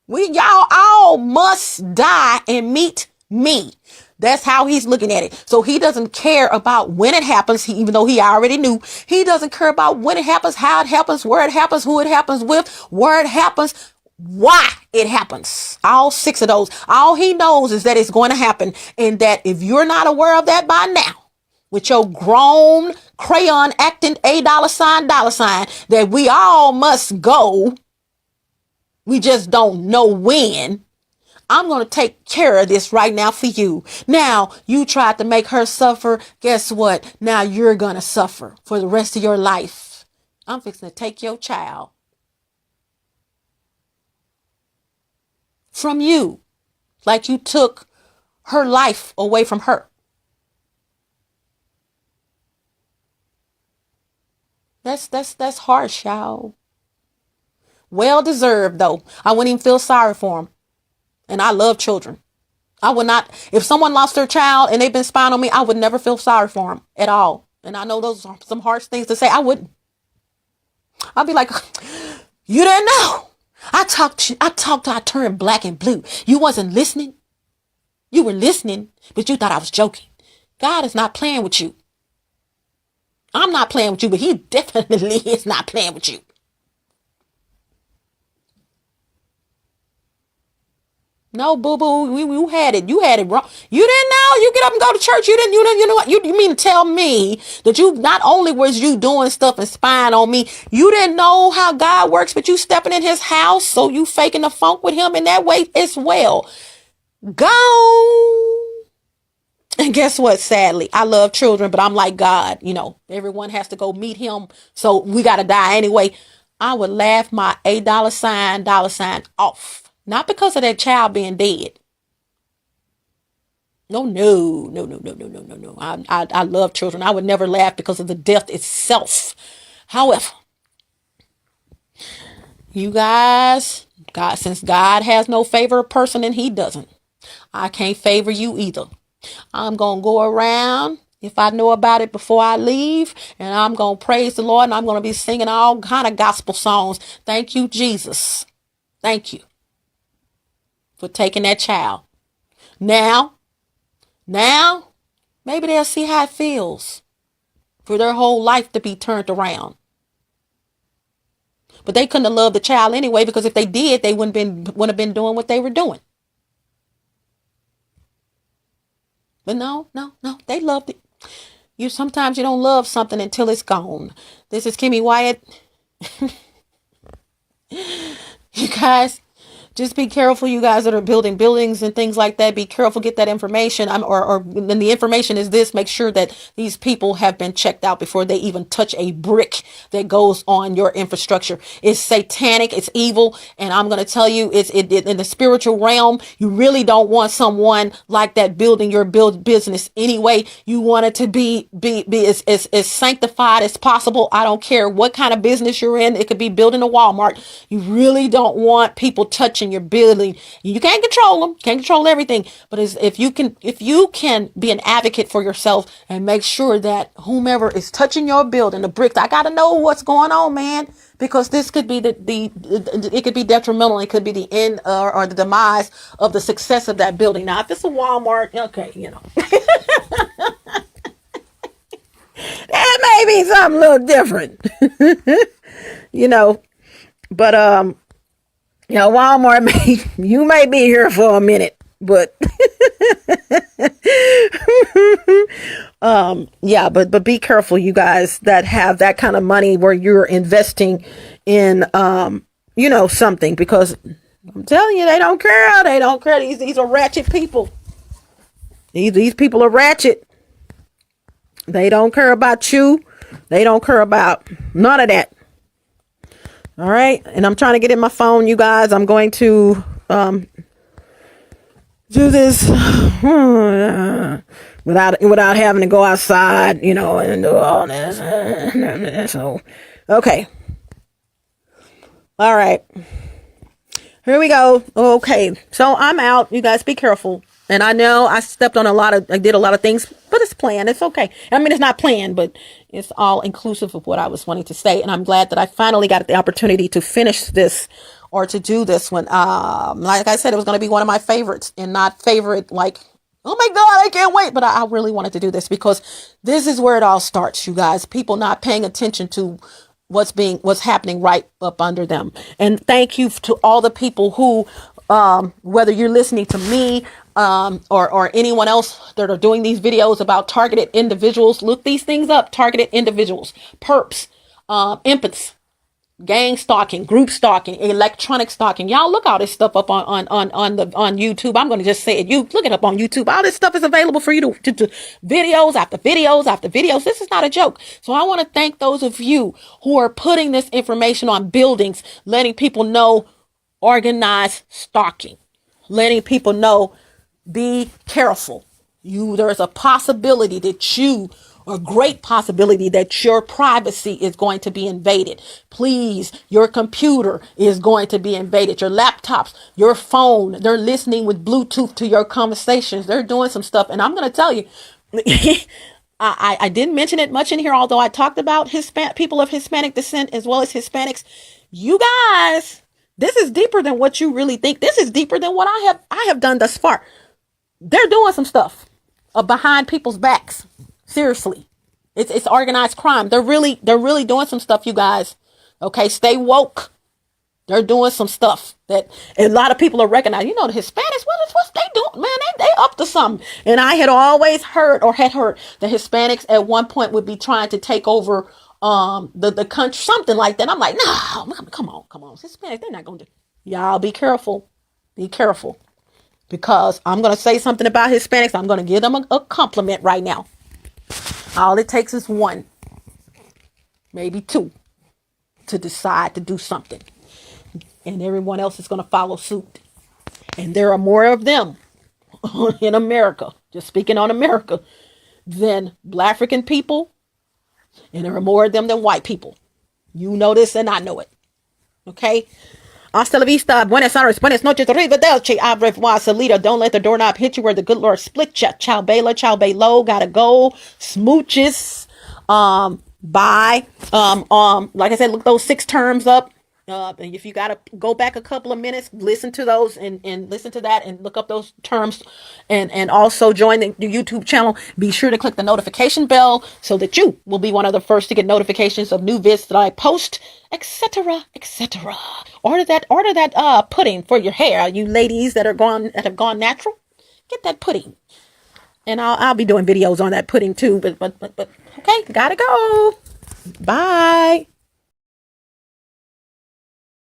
Y'all all must die and meet me. That's how he's looking at it. So he doesn't care about when it happens, even though he already knew. He doesn't care about when it happens, how it happens, where it happens, who it happens with, where it happens, why it happens. All 6 of those. All he knows is that it's going to happen. And that if you're not aware of that by now, with your grown crayon acting $dollar sign, that we all must go. We just don't know when. I'm going to take care of this right now for you. Now, you tried to make her suffer. Guess what? Now you're going to suffer for the rest of your life. I'm fixing to take your child from you like you took her life away from her. That's harsh, y'all. Well deserved, though. I wouldn't even feel sorry for him. And I love children. I would not, if someone lost their child and they've been spying on me, I would never feel sorry for them at all. And I know those are some harsh things to say. I wouldn't. I'd be like, you didn't know. I turned black and blue. You wasn't listening. You were listening, but you thought I was joking. God is not playing with you. I'm not playing with you, but he definitely is not playing with you. No, boo-boo, you had it. You had it wrong. You didn't know. You get up and go to church. You know what? You mean to tell me that you, not only was you doing stuff and spying on me, you didn't know how God works, but you stepping in his house, so you faking the funk with him in that way as well. Go. And guess what? Sadly, I love children, but I'm like God. Everyone has to go meet him, so we got to die anyway. I would laugh my $dollar sign off. Not because of that child being dead. No. I love children. I would never laugh because of the death itself. However, you guys, since God has no favor of person and he doesn't, I can't favor you either. I'm going to go around if I know about it before I leave, and I'm going to praise the Lord, and I'm going to be singing all kind of gospel songs. Thank you, Jesus. Thank you for taking that child. Now, maybe they'll see how it feels for their whole life to be turned around. But they couldn't have loved the child anyway, because if they did, they wouldn't have been doing what they were doing. But no, they loved it. Sometimes you don't love something until it's gone. This is Kimmy Wyatt. You guys, just be careful, you guys that are building buildings and things like that. Be careful, get that information. And the information is this: make sure that these people have been checked out before they even touch a brick that goes on your infrastructure. It's satanic, it's evil, and I'm going to tell you, it's in the spiritual realm. You really don't want someone like that building your business anyway. You want it to be as sanctified as possible. I don't care what kind of business you're in. It could be building a Walmart. You really don't want people touching your building. You can't control them, can't control everything, but if you can be an advocate for yourself and make sure that whomever is touching your building, the bricks, I got to know what's going on, man, because this could be it could be detrimental. It could be the end or the demise of the success of that building. Now, if it's a Walmart, okay, that may be something a little different, but Walmart, you may be here for a minute, but but be careful, you guys that have that kind of money where you're investing in, something, because I'm telling you, they don't care. They don't care. These are ratchet people. These people are ratchet. They don't care about you. They don't care about none of that. All right. And I'm trying to get in my phone, you guys. I'm going to do this without having to go outside, you know, and do all this. So, okay. All right. Here we go. Okay. So I'm out. You guys be careful. And I know I did a lot of things, but it's planned. It's okay. I mean, it's not planned, but it's all inclusive of what I was wanting to say. And I'm glad that I finally got the opportunity to finish this or to do this one. Like I said, it was going to be one of my favorites, and not favorite like, oh my God, I can't wait. But I really wanted to do this because this is where it all starts, you guys. People not paying attention to what's happening right up under them. And thank you to all the people who, whether you're listening to me, or anyone else that are doing these videos about targeted individuals, look these things up. Targeted individuals, perps, impots, gang stalking, group stalking, electronic stalking. Y'all look all this stuff up on YouTube. I'm going to just say it. You look it up on YouTube. All this stuff is available for you to videos after videos after videos. This is not a joke. So I want to thank those of you who are putting this information on buildings, letting people know organized stalking, letting people know, be careful. There's a possibility a great possibility that your privacy is going to be invaded. Please, your computer is going to be invaded. Your laptops, your phone, they're listening with Bluetooth to your conversations. They're doing some stuff. And I'm going to tell you, I didn't mention it much in here, although I talked about people of Hispanic descent as well as Hispanics. You guys, this is deeper than what you really think. This is deeper than what I have done thus far. They're doing some stuff behind people's backs. Seriously, it's organized crime. They're really doing some stuff, you guys. Okay, stay woke. They're doing some stuff that a lot of people are recognizing. You know, the Hispanics, what's they doing? Man, they up to something. And I had always heard the Hispanics at one point would be trying to take over the country, something like that. I'm like, no, come on. Hispanics, they're not going to. Y'all be careful. Be careful. Because I'm going to say something about Hispanics. I'm going to give them a compliment right now. All it takes is one, maybe two, to decide to do something. And everyone else is going to follow suit. And there are more of them in America, just speaking on America, than Black African people. And there are more of them than white people. You know this and I know it. Okay? Hasta la vista. Buenas tardes. Buenas noches. Arrivederci. Au revoir. Salida. Don't let the doorknob hit you where the good Lord split you. Ciao Bella. Ciao Bello. Gotta go. Smooches. Bye. Like I said, look those 6 terms up. And if you gotta go back a couple of minutes, listen to those and listen to that and look up those terms and also join the YouTube channel. Be sure to click the notification bell so that you will be one of the first to get notifications of new vids that I post, etc., etc. Order that pudding for your hair, you ladies that have gone natural. Get that pudding, and I'll be doing videos on that pudding too. But okay, gotta go. Bye.